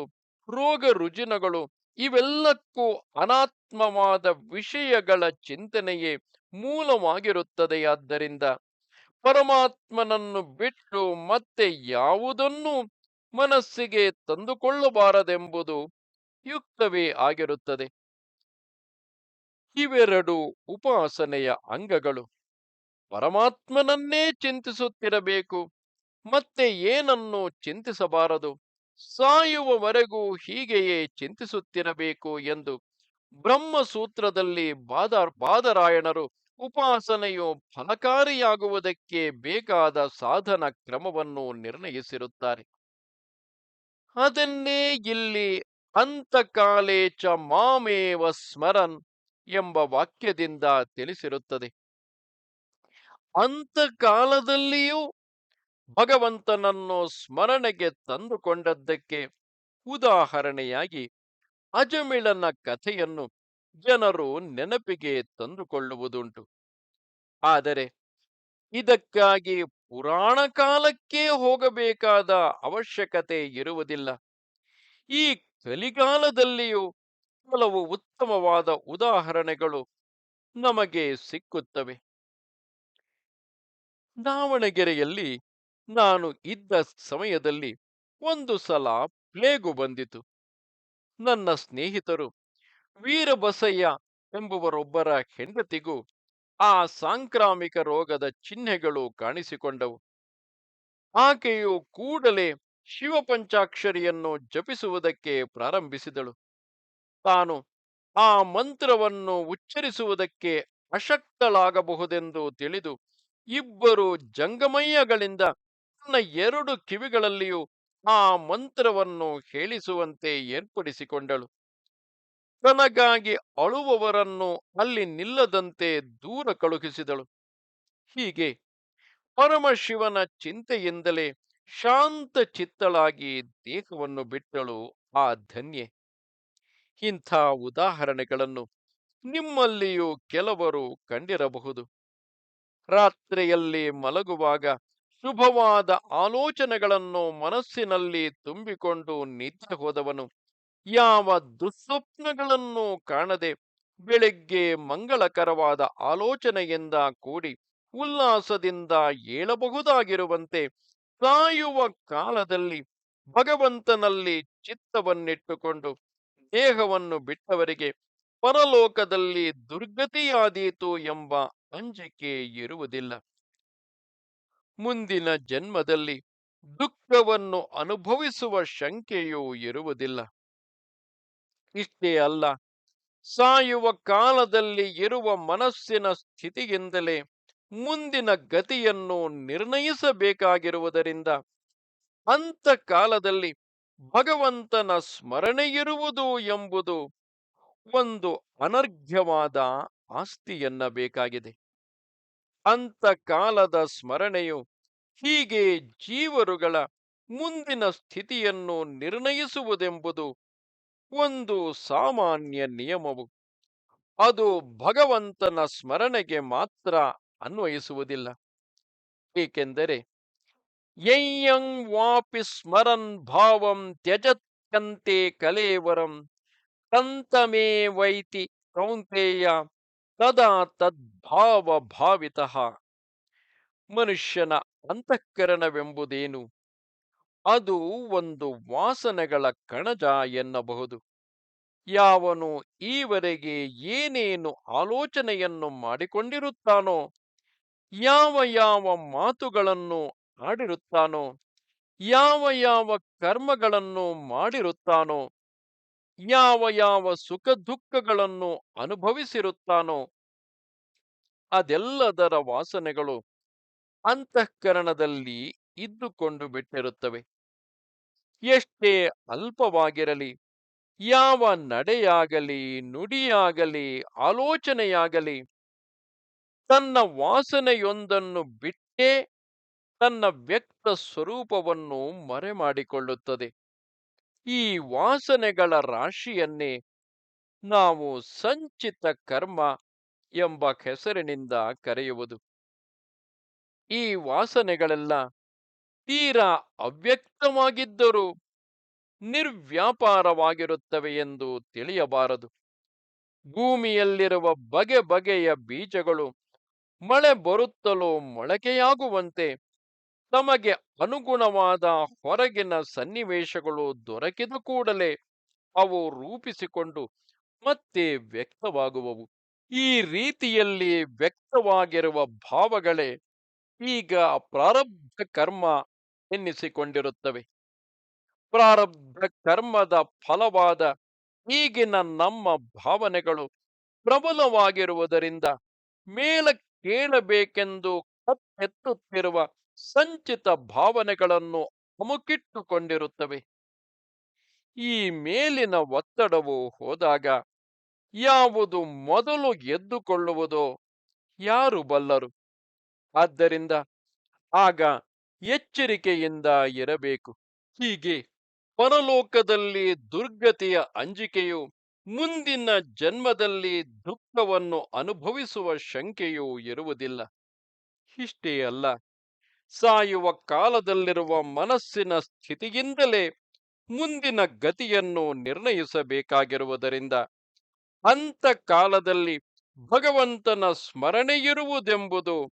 S1: ರೋಗ ರುಜಿನಗಳು ಇವೆಲ್ಲಕ್ಕೂ ಅನಾತ್ಮವಾದ ವಿಷಯಗಳ ಚಿಂತನೆಯೇ ಮೂಲವಾಗಿರುತ್ತದೆಯಾದ್ದರಿಂದ ಪರಮಾತ್ಮನನ್ನು ಬಿಟ್ಟು ಮತ್ತೆ ಯಾವುದನ್ನೂ ಮನಸ್ಸಿಗೆ ತಂದುಕೊಳ್ಳಬಾರದೆಂಬುದು ಯುಕ್ತವೇ ಆಗಿರುತ್ತದೆ. ಇವೆರಡು ಉಪಾಸನೆಯ ಅಂಗಗಳು. ಪರಮಾತ್ಮನನ್ನೇ ಚಿಂತಿಸುತ್ತಿರಬೇಕು, ಮತ್ತೆ ಏನನ್ನು ಚಿಂತಿಸಬಾರದು, ಸಾಯುವವರೆಗೂ ಹೀಗೆಯೇ ಚಿಂತಿಸುತ್ತಿರಬೇಕು ಎಂದು ಬ್ರಹ್ಮಸೂತ್ರದಲ್ಲಿ ಬಾದರಾಯಣರು ಉಪಾಸನೆಯು ಫಲಕಾರಿಯಾಗುವುದಕ್ಕೆ ಬೇಕಾದ ಸಾಧನ ಕ್ರಮವನ್ನು ನಿರ್ಣಯಿಸಿರುತ್ತಾರೆ. ಅದನ್ನೇ ಇಲ್ಲಿ ಅಂತಕಾಲೇ ಚ ಮಾಮೇವ ಸ್ಮರನ್ ಎಂಬ ವಾಕ್ಯದಿಂದ ತಿಳಿಸಿರುತ್ತದೆ. ಅಂತಕಾಲದಲ್ಲಿಯೂ ಭಗವಂತನನ್ನು ಸ್ಮರಣೆಗೆ ತಂದುಕೊಂಡದ್ದಕ್ಕೆ ಉದಾಹರಣೆಯಾಗಿ ಅಜಮಿಳನ ಕಥೆಯನ್ನು ಜನರು ನೆನಪಿಗೆ ತಂದುಕೊಳ್ಳುವುದುಂಟು. ಆದರೆ ಇದಕ್ಕಾಗಿ ಪುರಾಣ ಕಾಲಕ್ಕೇ ಹೋಗಬೇಕಾದ ಅವಶ್ಯಕತೆ ಇರುವುದಿಲ್ಲ. ಈ ಕಲಿಕಾಲದಲ್ಲಿಯೂ ಕೆಲವು ಉತ್ತಮವಾದ ಉದಾಹರಣೆಗಳು ನಮಗೆ ಸಿಕ್ಕುತ್ತವೆ. ದಾವಣಗೆರೆಯಲ್ಲಿ ನಾನು ಇದ್ದ ಸಮಯದಲ್ಲಿ ಒಂದು ಸಲ ಪ್ಲೇಗು ಬಂದಿತು. ನನ್ನ ಸ್ನೇಹಿತರು ವೀರಬಸಯ್ಯ ಎಂಬುವರೊಬ್ಬರ ಹೆಂಡತಿಗೂ ಆ ಸಾಂಕ್ರಾಮಿಕ ರೋಗದ ಚಿಹ್ನೆಗಳು ಕಾಣಿಸಿಕೊಂಡವು. ಆಕೆಯು ಕೂಡಲೇ ಶಿವಪಂಚಾಕ್ಷರಿಯನ್ನು ಜಪಿಸುವುದಕ್ಕೆ ಪ್ರಾರಂಭಿಸಿದಳು. ತಾನು ಆ ಮಂತ್ರವನ್ನು ಉಚ್ಚರಿಸುವುದಕ್ಕೆ ಅಶಕ್ತಳಾಗಬಹುದೆಂದು ತಿಳಿದು ಇಬ್ಬರು ಜಂಗಮಯ್ಯಗಳಿಂದ ತನ್ನ ಎರಡು ಕಿವಿಗಳಲ್ಲಿಯೂ ಆ ಮಂತ್ರವನ್ನು ಹೇಳಿಸುವಂತೆ ಏರ್ಪಡಿಸಿಕೊಂಡಳು. ತನಗಾಗಿ ಅಳುವವರನ್ನು ಅಲ್ಲಿ ನಿಲ್ಲದಂತೆ ದೂರ ಕಳುಹಿಸಿದಳು. ಹೀಗೆ ಪರಮಶಿವನ ಚಿಂತೆಯಿಂದಲೇ ಶಾಂತ ಚಿತ್ತಳಾಗಿ ದೇಹವನ್ನು ಬಿಟ್ಟಳು ಆ ಧನ್ಯೆ. ಇಂಥ ಉದಾಹರಣೆಗಳನ್ನು ನಿಮ್ಮಲ್ಲಿಯೂ ಕೆಲವರು ಕಂಡಿರಬಹುದು. ರಾತ್ರಿಯಲ್ಲಿ ಮಲಗುವಾಗ ಶುಭವಾದ ಆಲೋಚನೆಗಳನ್ನು ಮನಸ್ಸಿನಲ್ಲಿ ತುಂಬಿಕೊಂಡು ನಿದ್ದೆ ಹೋದವನು ಯಾವ ದುಸ್ವಪ್ನಗಳನ್ನು ಕಾಣದೆ ಬೆಳಗ್ಗೆ ಮಂಗಳಕರವಾದ ಆಲೋಚನೆಯಿಂದ ಕೂಡಿ ಉಲ್ಲಾಸದಿಂದ ಏಳಬಹುದಾಗಿರುವಂತೆ ಸಾಯುವ ಕಾಲದಲ್ಲಿ ಭಗವಂತನಲ್ಲಿ ಚಿತ್ತವನ್ನಿಟ್ಟುಕೊಂಡು ದೇಹವನ್ನು ಬಿಟ್ಟವರಿಗೆ ಪರಲೋಕದಲ್ಲಿ ದುರ್ಗತಿಯಾದೀತು ಎಂಬ ಅಂಜಿಕೆ ಇರುವುದಿಲ್ಲ. ಮುಂದಿನ ಜನ್ಮದಲ್ಲಿ ದುಃಖವನ್ನು ಅನುಭವಿಸುವ ಶಂಕೆಯೂ ಇರುವುದಿಲ್ಲ. ಇಷ್ಟೇ ಅಲ್ಲ, ಸಾಯುವ ಕಾಲದಲ್ಲಿ ಇರುವ ಮನಸ್ಸಿನ ಸ್ಥಿತಿಯಿಂದಲೇ ಮುಂದಿನ ಗತಿಯನ್ನು ನಿರ್ಣಯಿಸಬೇಕಾಗಿರುವುದರಿಂದ ಅಂತ ಕಾಲದಲ್ಲಿ ಭಗವಂತನ ಸ್ಮರಣೆಯಿರುವುದು ಎಂಬುದು ಒಂದು ಅನರ್ಘ್ಯವಾದ ಆಸ್ತಿ ಎನ್ನಬೇಕಾಗಿದೆ. ಅಂತ ಕಾಲದ ಸ್ಮರಣೆಯು ಹೀಗೆ ಜೀವರುಗಳ ಮುಂದಿನ ಸ್ಥಿತಿಯನ್ನು ನಿರ್ಣಯಿಸುವುದೆಂಬುದು ಒಂದು ಸಾಮಾನ್ಯ ನಿಯಮವು. ಅದು ಭಗವಂತನ ಸ್ಮರಣೆಗೆ ಮಾತ್ರ ಅನ್ವಯಿಸುವುದಿಲ್ಲ. ಏಕೆಂದರೆ ಯಯ್ಯಂ ವಾಪಿ ಸ್ಮರನ್ ಭಾವಂ ತ್ಯಜತ್ಯಂತೆ ಕಲೇವರಂ ತಂತಮೇವೈತಿ ಕೌಂತೆಯ ತದಾ ತದ್ಭಾವ ಭಾವಿತಃ. ಮನುಷ್ಯನ ಅಂತಃಕರಣವೆಂಬುದೇನು? ಅದು ಒಂದು ವಾಸನೆಗಳ ಕಣಜ ಎನ್ನಬಹುದು. ಯಾವನು ಈವರೆಗೆ ಏನೇನು ಆಲೋಚನೆಯನ್ನು ಮಾಡಿಕೊಂಡಿರುತ್ತಾನೋ, ಯಾವ ಯಾವ ಮಾತುಗಳನ್ನು ಆಡಿರುತ್ತಾನೋ, ಯಾವ ಯಾವ ಕರ್ಮಗಳನ್ನು ಮಾಡಿರುತ್ತಾನೋ, ಯಾವ ಯಾವ ಸುಖ ದುಃಖಗಳನ್ನು ಅನುಭವಿಸಿರುತ್ತಾನೋ, ಅದೆಲ್ಲದರ ವಾಸನೆಗಳು ಅಂತಃಕರಣದಲ್ಲಿ ಇದ್ದುಕೊಂಡು ಬಿಟ್ಟಿರುತ್ತವೆ. ಎಷ್ಟೇ ಅಲ್ಪವಾಗಿರಲಿ, ಯಾವ ನಡೆಯಾಗಲಿ, ನುಡಿಯಾಗಲಿ, ಆಲೋಚನೆಯಾಗಲಿ ತನ್ನ ವಾಸನೆಯೊಂದನ್ನು ಬಿಟ್ಟೇ ತನ್ನ ವ್ಯಕ್ತ ಸ್ವರೂಪವನ್ನು ಮರೆಮಾಡಿಕೊಳ್ಳುತ್ತದೆ. ಈ ವಾಸನೆಗಳ ರಾಶಿಯನ್ನೇ ನಾವು ಸಂಚಿತ ಕರ್ಮ ಎಂಬ ಹೆಸರಿನಿಂದ ಕರೆಯುವುದು. ಈ ವಾಸನೆಗಳೆಲ್ಲ ತೀರಾ ಅವ್ಯಕ್ತವಾಗಿದ್ದರೂ ನಿರ್ವ್ಯಾಪಾರವಾಗಿರುತ್ತವೆ ಎಂದು ತಿಳಿಯಬಾರದು. ಭೂಮಿಯಲ್ಲಿರುವ ಬಗೆ ಬಗೆಯ ಬೀಜಗಳು ಮಳೆ ಬರುತ್ತಲೋ ಮೊಳಕೆಯಾಗುವಂತೆ ತಮಗೆ ಅನುಗುಣವಾದ ಹೊರಗಿನ ಸನ್ನಿವೇಶಗಳು ದೊರಕಿದ ಕೂಡಲೇ ಅವು ರೂಪಿಸಿಕೊಂಡು ಮತ್ತೆ ವ್ಯಕ್ತವಾಗುವವು. ಈ ರೀತಿಯಲ್ಲಿ ವ್ಯಕ್ತವಾಗಿರುವ ಭಾವಗಳೇ ಈಗ ಪ್ರಾರಬ್ಧ ಕರ್ಮ ಎನ್ನಿಸಿಕೊಂಡಿರುತ್ತವೆ. ಪ್ರಾರಬ್ಧ ಕರ್ಮದ ಫಲವಾದ ಈಗಿನ ನಮ್ಮ ಭಾವನೆಗಳು ಪ್ರಬಲವಾಗಿರುವುದರಿಂದ ಮೇಲಕ್ಕೇಳಬೇಕೆಂದು ಕತ್ತೆತ್ತುತ್ತಿರುವ ಸಂಚಿತ ಭಾವನೆಗಳನ್ನು ಅಮುಕಿಟ್ಟುಕೊಂಡಿರುತ್ತವೆ. ಈ ಮೇಲಿನ ಒತ್ತಡವು ಹೋದಾಗ ಯಾವುದು ಮೊದಲು ಎದ್ದುಕೊಳ್ಳುವುದೋ ಯಾರು ಬಲ್ಲರು. ಆದ್ದರಿಂದ ಆಗ ಎಚ್ಚರಿಕೆಯಿಂದ ಇರಬೇಕು. ಹೀಗೆ ಪರಲೋಕದಲ್ಲಿ ದುರ್ಗತಿಯ ಅಂಜಿಕೆಯು, ಮುಂದಿನ ಜನ್ಮದಲ್ಲಿ ದುಃಖವನ್ನು ಅನುಭವಿಸುವ ಶಂಕೆಯೂ ಇರುವುದಿಲ್ಲ. ಇಷ್ಟೇ ಅಲ್ಲ, ಸಾಯುವ ಕಾಲದಲ್ಲಿರುವ ಮನಸ್ಸಿನ ಸ್ಥಿತಿಯಿಂದಲೇ ಮುಂದಿನ ಗತಿಯನ್ನು ನಿರ್ಣಯಿಸಬೇಕಾಗಿರುವುದರಿಂದ ಅಂತ ಕಾಲದಲ್ಲಿ ಭಗವಂತನ ಸ್ಮರಣೆಯಿರುವುದೆಂಬುದು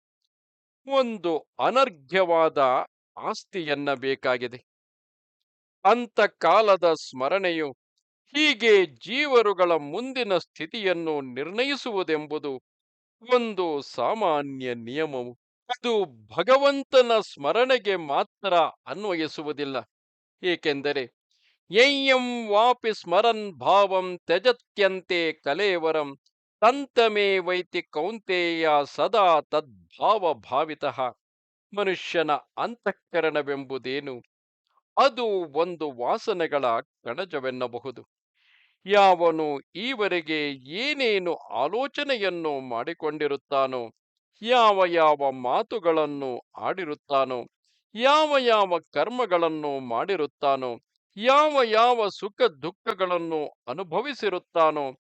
S1: ಒಂದು ಅನರ್ಘ್ಯವಾದ ಆಸ್ತಿ ಎನ್ನಬೇಕಾಗಿದೆ. ಅಂತ ಕಾಲದ ಸ್ಮರಣೆಯು ಹೀಗೆ ಜೀವರುಗಳ ಮುಂದಿನ ಸ್ಥಿತಿಯನ್ನು ನಿರ್ಣಯಿಸುವುದೆಂಬುದು ಒಂದು ಸಾಮಾನ್ಯ ನಿಯಮವು. ಅದು ಭಗವಂತನ ಸ್ಮರಣೆಗೆ ಮಾತ್ರ ಅನ್ವಯಿಸುವುದಿಲ್ಲ. ಏಕೆಂದರೆ ಯಯ್ಯಂ ವಾಪಿ ಸ್ಮರನ್ ಭಾವಂ ತ್ಯಜತ್ಯಂತೆ ಕಲೇವರಂ ತಂತಮೇವೈತಿ ಕೌಂತೆಯ ಸದಾ ತದ್ಭಾವ ಭಾವಿತಃ. ಮನುಷ್ಯನ ಅಂತಃಕರಣವೆಂಬುದೇನು? ಅದು ಒಂದು ವಾಸನೆಗಳ ಕಣಜವೆನ್ನಬಹುದು. ಯಾವನು ಈವರೆಗೆ ಏನೇನು ಆಲೋಚನೆಯನ್ನು ಮಾಡಿಕೊಂಡಿರುತ್ತಾನೋ, ಯಾವ ಯಾವ ಮಾತುಗಳನ್ನು ಆಡಿರುತ್ತಾನೋ, ಯಾವ ಯಾವ ಕರ್ಮಗಳನ್ನು ಮಾಡಿರುತ್ತಾನೋ, ಯಾವ ಯಾವ ಸುಖ ದುಃಖಗಳನ್ನು ಅನುಭವಿಸಿರುತ್ತಾನೋ,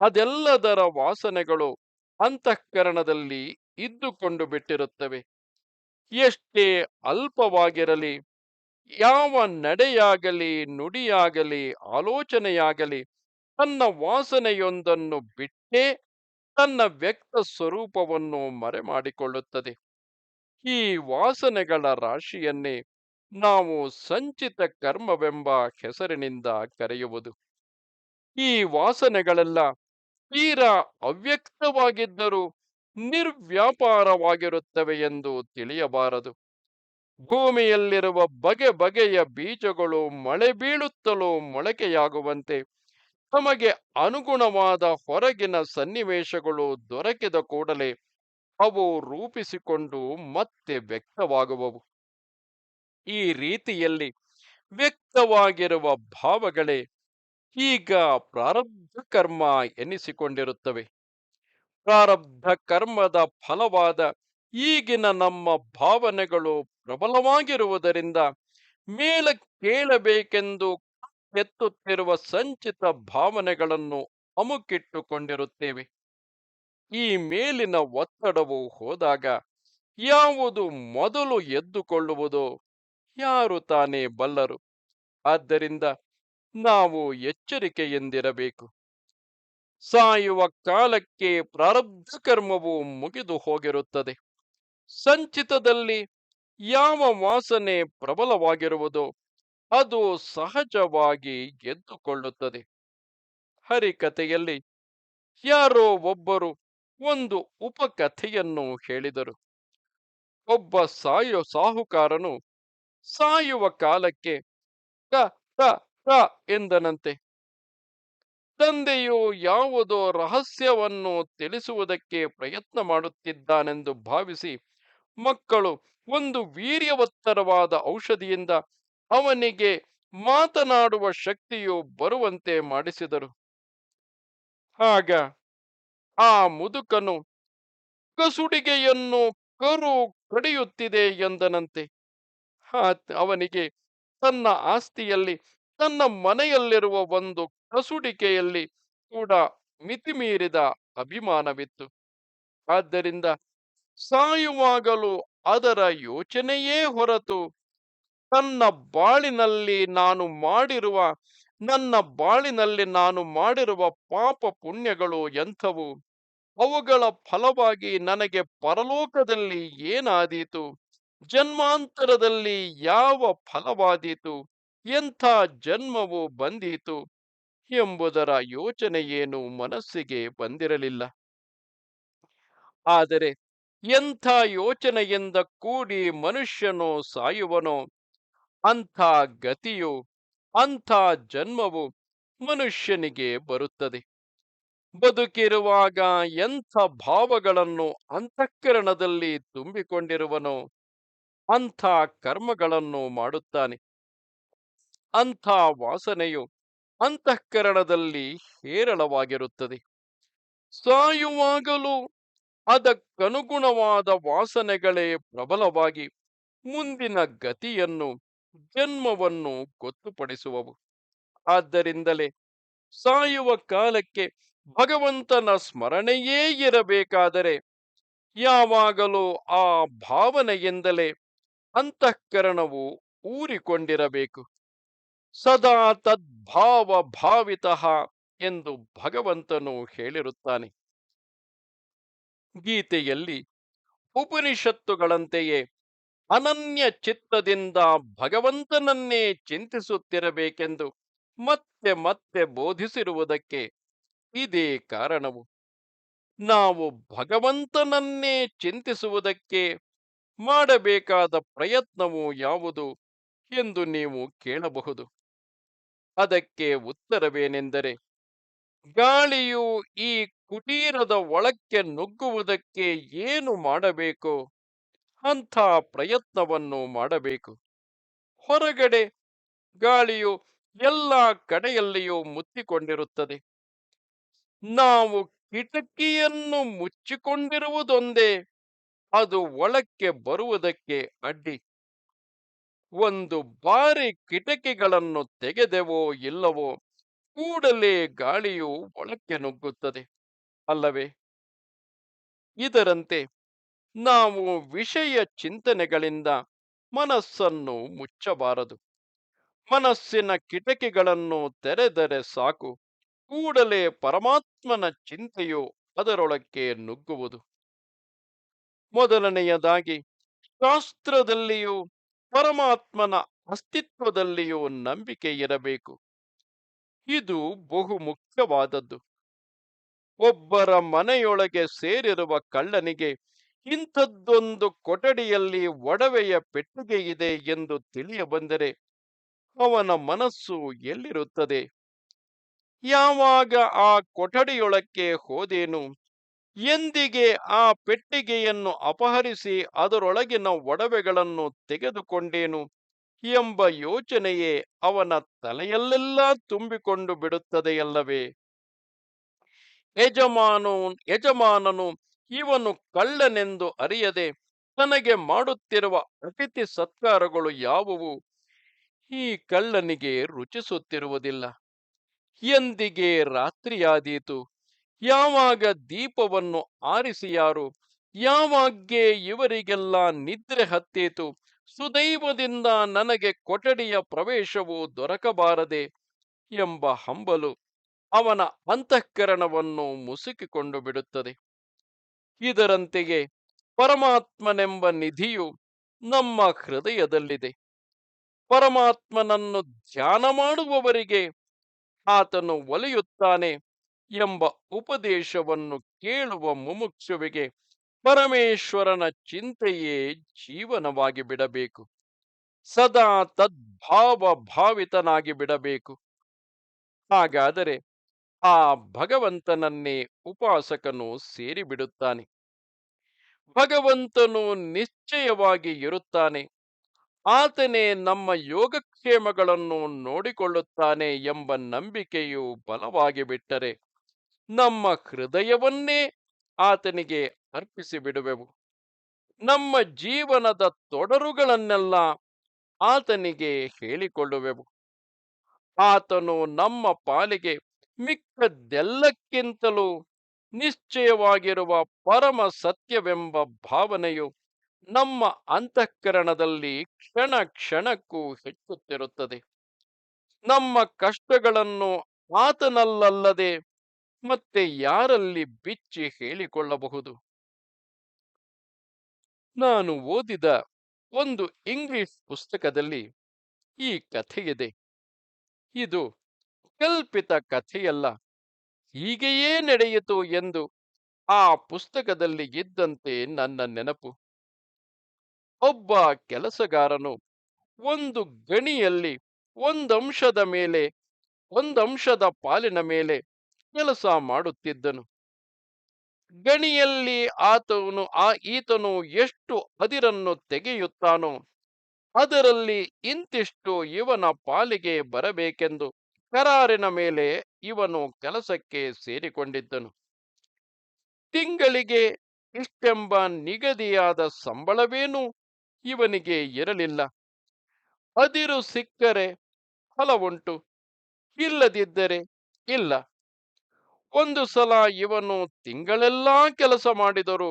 S1: ಅದೆಲ್ಲದರ ವಾಸನೆಗಳು ಅಂತಃಕರಣದಲ್ಲಿ ಇದ್ದುಕೊಂಡು ಬಿಟ್ಟಿರುತ್ತವೆ. ಎಷ್ಟೇ ಅಲ್ಪವಾಗಿರಲಿ, ಯಾವ ನಡೆಯಾಗಲಿ, ನುಡಿಯಾಗಲಿ, ಆಲೋಚನೆಯಾಗಲಿ ತನ್ನ ವಾಸನೆಯೊಂದನ್ನು ಬಿಟ್ಟೇ ತನ್ನ ವ್ಯಕ್ತ ಸ್ವರೂಪವನ್ನು ಮರೆಮಾಡಿಕೊಳ್ಳುತ್ತದೆ. ಈ ವಾಸನೆಗಳ ರಾಶಿಯನ್ನೇ ನಾವು ಸಂಚಿತ ಕರ್ಮವೆಂಬ ಹೆಸರಿನಿಂದ ಕರೆಯುವುದು. ಈ ವಾಸನೆಗಳೆಲ್ಲ ತೀರಾ ಅವ್ಯಕ್ತವಾಗಿದ್ದರೂ ನಿರ್ವ್ಯಾಪಾರವಾಗಿರುತ್ತವೆ ಎಂದು ತಿಳಿಯಬಾರದು. ಭೂಮಿಯಲ್ಲಿರುವ ಬಗೆ ಬಗೆಯ ಬೀಜಗಳು ಮಳೆ ಬೀಳುತ್ತಲೂ ಮೊಳಕೆಯಾಗುವಂತೆ ತಮಗೆ ಅನುಗುಣವಾದ ಹೊರಗಿನ ಸನ್ನಿವೇಶಗಳು ದೊರಕಿದ ಕೂಡಲೇ ಅವು ರೂಪಿಸಿಕೊಂಡು ಮತ್ತೆ ವ್ಯಕ್ತವಾಗುವವು. ಈ ರೀತಿಯಲ್ಲಿ ವ್ಯಕ್ತವಾಗಿರುವ ಭಾವಗಳೇ ಈಗ ಪ್ರಾರಬ್ಧ ಕರ್ಮ ಎನಿಸಿಕೊಂಡಿರುತ್ತವೆ. ಪ್ರಾರಬ್ಧ ಕರ್ಮದ ಫಲವಾದ ಈಗಿನ ನಮ್ಮ ಭಾವನೆಗಳು ಪ್ರಬಲವಾಗಿರುವುದರಿಂದ ಮೇಲಕ್ಕೇಳಬೇಕೆಂದು ಎತ್ತುತ್ತಿರುವ ಸಂಚಿತ ಭಾವನೆಗಳನ್ನು ಅಮುಕಿಟ್ಟುಕೊಂಡಿರುತ್ತೇವೆ. ಈ ಮೇಲಿನ ಒತ್ತಡವು ಹೋದಾಗ ಯಾವುದು ಮೊದಲು ಎದ್ದುಕೊಳ್ಳುವುದೋ ಯಾರು ತಾನೇ ಬಲ್ಲರು. ಆದ್ದರಿಂದ ನಾವು ಎಚ್ಚರಿಕೆಯಿಂದಿರಬೇಕು. ಸಾಯುವ ಕಾಲಕ್ಕೆ ಪ್ರಾರಬ್ಧ ಕರ್ಮವು ಮುಗಿದು ಹೋಗಿರುತ್ತದೆ. ಸಂಚಿತದಲ್ಲಿ ಯಾವ ವಾಸನೆ ಪ್ರಬಲವಾಗಿರುವುದೋ ಅದು ಸಹಜವಾಗಿ ಎದ್ದುಕೊಳ್ಳುತ್ತದೆ. ಹರಿಕಥೆಯಲ್ಲಿ ಯಾರೋ ಒಬ್ಬರು ಒಂದು ಉಪಕಥೆಯನ್ನು ಹೇಳಿದರು. ಒಬ್ಬ ಸಾಹುಕಾರನು ಸಾಯುವ ಕಾಲಕ್ಕೆ ಕ ಕ ಕ ಎಂದನಂತೆ. ತಂದೆಯು ಯಾವುದೋ ರಹಸ್ಯವನ್ನು ತಿಳಿಸುವುದಕ್ಕೆ ಪ್ರಯತ್ನ ಮಾಡುತ್ತಿದ್ದಾನೆಂದು ಭಾವಿಸಿ ಮಕ್ಕಳು ಒಂದು ವೀರ್ಯವತ್ತರವಾದ ಔಷಧಿಯಿಂದ ಅವನಿಗೆ ಮಾತನಾಡುವ ಶಕ್ತಿಯು ಬರುವಂತೆ ಮಾಡಿಸಿದರು. ಆಗ ಆ ಮುದುಕನು ಕಸುಡಿಗೆಯನ್ನು ಕರು ಕಡಿಯುತ್ತಿದೆ ಎಂದನಂತೆ. ಅವನಿಗೆ ತನ್ನ ಆಸ್ತಿಯಲ್ಲಿ ತನ್ನ ಮನೆಯಲ್ಲಿರುವ ಒಂದು ಕಸುಡಿಕೆಯಲ್ಲಿ ಕೂಡ ಮಿತಿಮೀರಿದ ಅಭಿಮಾನವಿತ್ತು. ಆದ್ದರಿಂದ ಸಾಯುವಾಗಲೂ ಅದರ ಯೋಚನೆಯೇ ಹೊರತು ನನ್ನ ಬಾಳಿನಲ್ಲಿ ನಾನು ಮಾಡಿರುವ ಪಾಪ ಪುಣ್ಯಗಳು ಎಂಥವು, ಅವುಗಳ ಫಲವಾಗಿ ನನಗೆ ಪರಲೋಕದಲ್ಲಿ ಏನಾದೀತು, ಜನ್ಮಾಂತರದಲ್ಲಿ ಯಾವ ಫಲವಾದೀತು, ಎಂಥ ಜನ್ಮವು ಬಂದೀತು ಎಂಬುದರ ಯೋಚನೆಯೇನು ಮನಸ್ಸಿಗೆ ಬಂದಿರಲಿಲ್ಲ. ಆದರೆ ಎಂಥ ಯೋಚನೆಯಿಂದ ಕೂಡಿ ಮನುಷ್ಯನು ಸಾಯುವನೋ ಅಂಥ ಗತಿಯು, ಅಂಥ ಜನ್ಮವು ಮನುಷ್ಯನಿಗೆ ಬರುತ್ತದೆ. ಬದುಕಿರುವಾಗ ಎಂಥ ಭಾವಗಳನ್ನು ಅಂತಃಕರಣದಲ್ಲಿ ತುಂಬಿಕೊಂಡಿರುವನೋ ಅಂಥ ಕರ್ಮಗಳನ್ನು ಮಾಡುತ್ತಾನೆ. ಅಂಥ ವಾಸನೆಯು ಅಂತಃಕರಣದಲ್ಲಿ ಹೇರಳವಾಗಿರುತ್ತದೆ. ಸಾಯುವಾಗಲೂ ಅದಕ್ಕನುಗುಣವಾದ ವಾಸನೆಗಳೇ ಪ್ರಬಲವಾಗಿ ಮುಂದಿನ ಗತಿಯನ್ನು, ಜನ್ಮವನ್ನು ಗೊತ್ತುಪಡಿಸುವವು. ಆದ್ದರಿಂದಲೇ ಸಾಯುವ ಕಾಲಕ್ಕೆ ಭಗವಂತನ ಸ್ಮರಣೆಯೇ ಇರಬೇಕಾದರೆ ಯಾವಾಗಲೂ ಆ ಭಾವನೆಯಿಂದಲೇ ಅಂತಃಕರಣವು ಊರಿಕೊಂಡಿರಬೇಕು. ಸದಾ ತದ್ಭಾವ ಭಾವಿತಃ ಎಂದು ಭಗವಂತನು ಹೇಳಿರುತ್ತಾನೆ. ಗೀತೆಯಲ್ಲಿ ಉಪನಿಷತ್ತುಗಳಂತೆಯೇ ಅನನ್ಯ ಚಿತ್ತದಿಂದ ಭಗವಂತನನ್ನೇ ಚಿಂತಿಸುತ್ತಿರಬೇಕೆಂದು ಮತ್ತೆ ಮತ್ತೆ ಬೋಧಿಸಿರುವುದಕ್ಕೆ ಇದೇ ಕಾರಣವು. ನಾವು ಭಗವಂತನನ್ನೇ ಚಿಂತಿಸುವುದಕ್ಕೆ ಮಾಡಬೇಕಾದ ಪ್ರಯತ್ನವು ಯಾವುದು ಎಂದು ನೀವು ಕೇಳಬಹುದು. ಅದಕ್ಕೆ ಉತ್ತರವೇನೆಂದರೆ, ಗಾಳಿಯು ಈ ಕುಟೀರದ ಒಳಕ್ಕೆ ನುಗ್ಗುವುದಕ್ಕೆ ಏನು ಮಾಡಬೇಕೋ ಅಂಥ ಪ್ರಯತ್ನವನ್ನು ಮಾಡಬೇಕು. ಹೊರಗಡೆ ಗಾಳಿಯು ಎಲ್ಲ ಕಡೆಯಲ್ಲಿಯೂ ಮುತ್ತಿಕೊಂಡಿರುತ್ತದೆ. ನಾವು ಕಿಟಕಿಯನ್ನು ಮುಚ್ಚಿಕೊಂಡಿರುವುದೊಂದೇ ಅದು ಒಳಕ್ಕೆ ಬರುವುದಕ್ಕೆ ಅಡ್ಡಿ. ಒಂದು ಬಾರಿ ಕಿಟಕಿಗಳನ್ನು ತೆಗೆದೆವೋ ಇಲ್ಲವೋ ಕೂಡಲೇ ಗಾಳಿಯು ಒಳಕ್ಕೆ ನುಗ್ಗುತ್ತದೆ ಅಲ್ಲವೇ? ಇದರಂತೆ ನಾವು ವಿಷಯ ಚಿಂತನೆಗಳಿಂದ ಮನಸ್ಸನ್ನು ಮುಚ್ಚಬಾರದು. ಮನಸ್ಸಿನ ಕಿಟಕಿಗಳನ್ನು ತೆರೆದರೆ ಸಾಕು, ಕೂಡಲೇ ಪರಮಾತ್ಮನ ಚಿಂತೆಯು ಅದರೊಳಕ್ಕೆ ನುಗ್ಗುವುದು. ಮೊದಲನೆಯದಾಗಿ, ಶಾಸ್ತ್ರದಲ್ಲಿಯೂ ಪರಮಾತ್ಮನ ಅಸ್ತಿತ್ವದಲ್ಲಿಯೂ ನಂಬಿಕೆ ಇರಬೇಕು. ಇದು ಬಹು ಮುಖ್ಯವಾದದ್ದು. ಒಬ್ಬರ ಮನೆಯೊಳಗೆ ಸೇರಿರುವ ಕಳ್ಳನಿಗೆ ಇಂಥದ್ದೊಂದು ಕೊಠಡಿಯಲ್ಲಿ ಒಡವೆಯ ಪೆಟ್ಟಿಗೆ ಇದೆ ಎಂದು ತಿಳಿಯ ಬಂದರೆ ಅವನ ಮನಸ್ಸು ಎಲ್ಲಿರುತ್ತದೆ? ಯಾವಾಗ ಆ ಕೊಠಡಿಯೊಳಕ್ಕೆ ಹೋದೇನು, ಎಂದಿಗೆ ಆ ಪೆಟ್ಟಿಗೆಯನ್ನು ಅಪಹರಿಸಿ ಅದರೊಳಗಿನ ಒಡವೆಗಳನ್ನು ತೆಗೆದುಕೊಂಡೇನು ಎಂಬ ಯೋಚನೆಯೇ ಅವನ ತಲೆಯಲ್ಲೆಲ್ಲ ತುಂಬಿಕೊಂಡು ಬಿಡುತ್ತದೆಯಲ್ಲವೇ? ಯಜಮಾನನು ಇವನು ಕಳ್ಳನೆಂದು ಅರಿಯದೆ ತನಗೆ ಮಾಡುತ್ತಿರುವ ಅತಿಥಿ ಸತ್ಕಾರಗಳು ಯಾವುವು ಈ ಕಳ್ಳನಿಗೆ ರುಚಿಸುತ್ತಿರುವುದಿಲ್ಲ. ಎಂದಿಗೆ ರಾತ್ರಿಯಾದೀತು, ಯಾವಾಗ ದೀಪವನ್ನು ಆರಿಸಿಯಾರು, ಯಾವಾಗ್ಗೆ ಇವರಿಗೆಲ್ಲ ನಿದ್ರೆ ಹತ್ತೀತು, ಸುದೈವದಿಂದ ನನಗೆ ಕೊಠಡಿಯ ಪ್ರವೇಶವು ದೊರಕಬಾರದೆ ಎಂಬ ಹಂಬಲು ಅವನ ಅಂತಃಕರಣವನ್ನು ಮುಸುಕಿಕೊಂಡು ಬಿಡುತ್ತದೆ. ಇದರಂತೆಯೇ ಪರಮಾತ್ಮನೆಂಬ ನಿಧಿಯು ನಮ್ಮ ಹೃದಯದಲ್ಲಿದೆ. ಪರಮಾತ್ಮನನ್ನು ಧ್ಯಾನ ಮಾಡುವವರಿಗೆ ಆತನು ಒಲಿಯುತ್ತಾನೆ ಎಂಬ ಉಪದೇಶವನ್ನು ಕೇಳುವ ಮುಮುಕ್ಷುವಿಗೆ ಪರಮೇಶ್ವರನ ಚಿಂತೆಯೇ ಜೀವನವಾಗಿ ಬಿಡಬೇಕು. ಸದಾ ತದ್ಭಾವ ಭಾವಿತನಾಗಿ ಬಿಡಬೇಕು. ಹಾಗಾದರೆ ಆ ಭಗವಂತನನ್ನೇ ಉಪಾಸಕನು ಸೇರಿಬಿಡುತ್ತಾನೆ. ಭಗವಂತನು ನಿಶ್ಚಯವಾಗಿ ಇರುತ್ತಾನೆ, ಆತನೇ ನಮ್ಮ ಯೋಗಕ್ಷೇಮಗಳನ್ನು ನೋಡಿಕೊಳ್ಳುತ್ತಾನೆ ಎಂಬ ನಂಬಿಕೆಯು ಬಲವಾಗಿ ಬಿಟ್ಟರೆ ನಮ್ಮ ಹೃದಯವನ್ನೇ ಆತನಿಗೆ ಅರ್ಪಿಸಿ ಬಿಡುವೆವು. ನಮ್ಮ ಜೀವನದ ತೊಡರುಗಳನ್ನೆಲ್ಲ ಆತನಿಗೆ ಹೇಳಿಕೊಳ್ಳುವೆವು. ಆತನು ನಮ್ಮ ಪಾಲಿಗೆ ಮಿಕ್ಕದ್ದೆಲ್ಲಕ್ಕಿಂತಲೂ ನಿಶ್ಚಯವಾಗಿರುವ ಪರಮ ಸತ್ಯವೆಂಬ ಭಾವನೆಯು ನಮ್ಮ ಅಂತಃಕರಣದಲ್ಲಿ ಕ್ಷಣ ಕ್ಷಣಕ್ಕೂ ಹೆಚ್ಚುತ್ತಿರುತ್ತದೆ. ನಮ್ಮ ಕಷ್ಟಗಳನ್ನು ಆತನಲ್ಲದೆ ಮತ್ತೆ ಯಾರಲ್ಲಿ ಬಿಚ್ಚಿ ಹೇಳಿಕೊಳ್ಳಬಹುದು? ನಾನು ಓದಿದ ಒಂದು ಇಂಗ್ಲಿಷ್ ಪುಸ್ತಕದಲ್ಲಿ ಈ ಕಥೆಯಿದೆ. ಇದು ಕಲ್ಪಿತ ಕಥೆಯಲ್ಲ, ಹೀಗೆಯೇ ನಡೆಯಿತು ಎಂದು ಆ ಪುಸ್ತಕದಲ್ಲಿ ಇದ್ದಂತೆ ನನ್ನ ನೆನಪು. ಒಬ್ಬ ಕೆಲಸಗಾರನು ಒಂದು ಗಣಿಯಲ್ಲಿ ಒಂದಂಶದ ಪಾಲಿನ ಮೇಲೆ ಕೆಲಸ ಮಾಡುತ್ತಿದ್ದನು. ಗಣಿಯಲ್ಲಿ ಈತನು ಎಷ್ಟು ಅದಿರನ್ನು ತೆಗೆಯುತ್ತಾನೋ ಅದರಲ್ಲಿ ಇಂತಿಷ್ಟು ಇವನ ಪಾಲಿಗೆ ಬರಬೇಕೆಂದು ಕರಾರಿನ ಮೇಲೆ ಇವನು ಕೆಲಸಕ್ಕೆ ಸೇರಿಕೊಂಡಿದ್ದನು. ತಿಂಗಳಿಗೆ ಇಷ್ಟೆಂಬ ನಿಗದಿಯಾದ ಸಂಬಳವೇನೂ ಇವನಿಗೆ ಇರಲಿಲ್ಲ. ಅದಿರು ಸಿಕ್ಕರೆ ಫಲವುಂಟು, ಇಲ್ಲದಿದ್ದರೆ ಇಲ್ಲ. ಒಂದು ಸಲ ಇವನು ತಿಂಗಳೆಲ್ಲ ಕೆಲಸ ಮಾಡಿದರೂ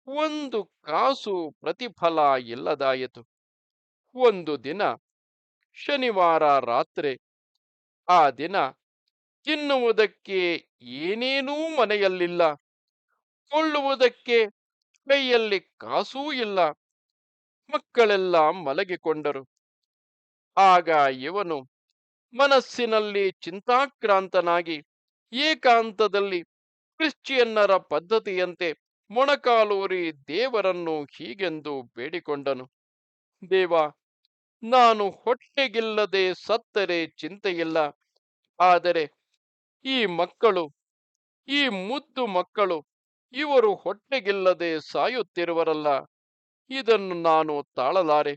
S1: ಒಂದು ಕಾಸು ಪ್ರತಿಫಲ ಇಲ್ಲದಾಯಿತು. ಒಂದು ದಿನ ಶನಿವಾರ ರಾತ್ರಿ. ಆ ದಿನ ತಿನ್ನುವುದಕ್ಕೆ ಏನೇನೂ ಮನೆಯಲ್ಲಿಲ್ಲ, ಕೊಳ್ಳುವುದಕ್ಕೆ ಕೈಯಲ್ಲಿ ಕಾಸೂ ಇಲ್ಲ. ಮಕ್ಕಳೆಲ್ಲ ಮಲಗಿಕೊಂಡರು. ಆಗ ಇವನು ಮನಸ್ಸಿನಲ್ಲಿ ಚಿಂತಾಕ್ರಾಂತನಾಗಿ ಏಕಾಂತದಲ್ಲಿ ಕ್ರಿಶ್ಚಿಯನ್ನರ ಪದ್ಧತಿಯಂತೆ ಮೊಣಕಾಲೂರಿ ದೇವರನ್ನು ಹೀಗೆಂದು ಬೇಡಿಕೊಂಡನು: ದೇವ, ನಾನು ಹೊಟ್ಟೆಗಿಲ್ಲದೆ ಸತ್ತರೆ ಚಿಂತೆಯಿಲ್ಲ, ಆದರೆ ಈ ಮಕ್ಕಳು, ಈ ಮುದ್ದು ಮಕ್ಕಳು, ಇವರು ಹೊಟ್ಟೆಗಿಲ್ಲದೆ ಸಾಯುತ್ತಿರುವರಲ್ಲ, ಇದನ್ನು ನಾನು ತಾಳಲಾರೆ.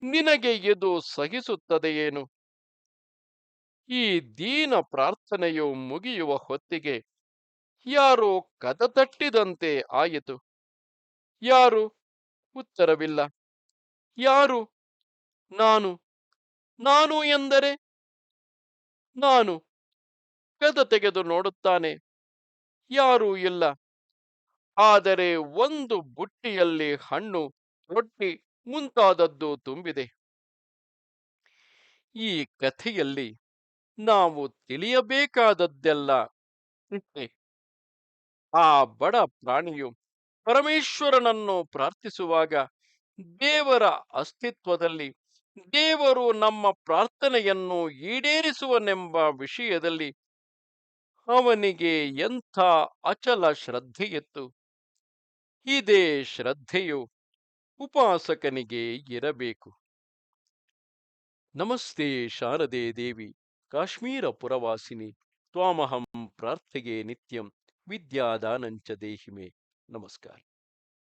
S1: ನಿನಗೆ ಇದು ಸಹಿಸುತ್ತದೆಯೇನು? ಈ ದೀನ ಪ್ರಾರ್ಥನೆಯು ಮುಗಿಯುವ ಹೊತ್ತಿಗೆ ಯಾರೋ ಕದ ತಟ್ಟಿದಂತೆ ಆಯಿತು. ಯಾರು? ಉತ್ತರವಿಲ್ಲ. ಯಾರು? ನಾನು. ನಾನು ಎಂದರೆ ನಾನು. ಕದ ತೆಗೆದು ನೋಡುತ್ತಾನೆ, ಯಾರೂ ಇಲ್ಲ. ಆದರೆ ಒಂದು ಬುಟ್ಟಿಯಲ್ಲಿ ಹಣ್ಣು, ರೊಟ್ಟಿ ಮುಂತಾದದ್ದು ತುಂಬಿದೆ. ಈ ಕಥೆಯಲ್ಲಿ ನಾವು ತಿಳಿಯಬೇಕಾದದ್ದೆಲ್ಲ ಇಷ್ಟೇ. ಆ ಬಡ ಪ್ರಾಣಿಯು ಪರಮೇಶ್ವರನನ್ನು ಪ್ರಾರ್ಥಿಸುವಾಗ ದೇವರ ಅಸ್ತಿತ್ವದಲ್ಲಿ, ದೇವರು ನಮ್ಮ ಪ್ರಾರ್ಥನೆಯನ್ನು ಈಡೇರಿಸುವನೆಂಬ ವಿಷಯದಲ್ಲಿ ಅವನಿಗೆ ಎಂಥ ಅಚಲ ಶ್ರದ್ಧೆಯಿತ್ತು. ಇದೇ ಶ್ರದ್ಧೆಯು ಉಪಾಸಕನಿಗೆ ಇರಬೇಕು. ನಮಸ್ತೆ ಶಾರದೆ ದೇವಿ, ಕಾಶ್ಮೀರ ಪುರವಾಸಿನಿ, ತ್ವಾಮಹಂ ಪ್ರಾರ್ಥೆಗೆ ನಿತ್ಯಂ, ವಿದ್ಯಾದಾನಂಚ ದೇಹಿಮೆ. ನಮಸ್ಕಾರ.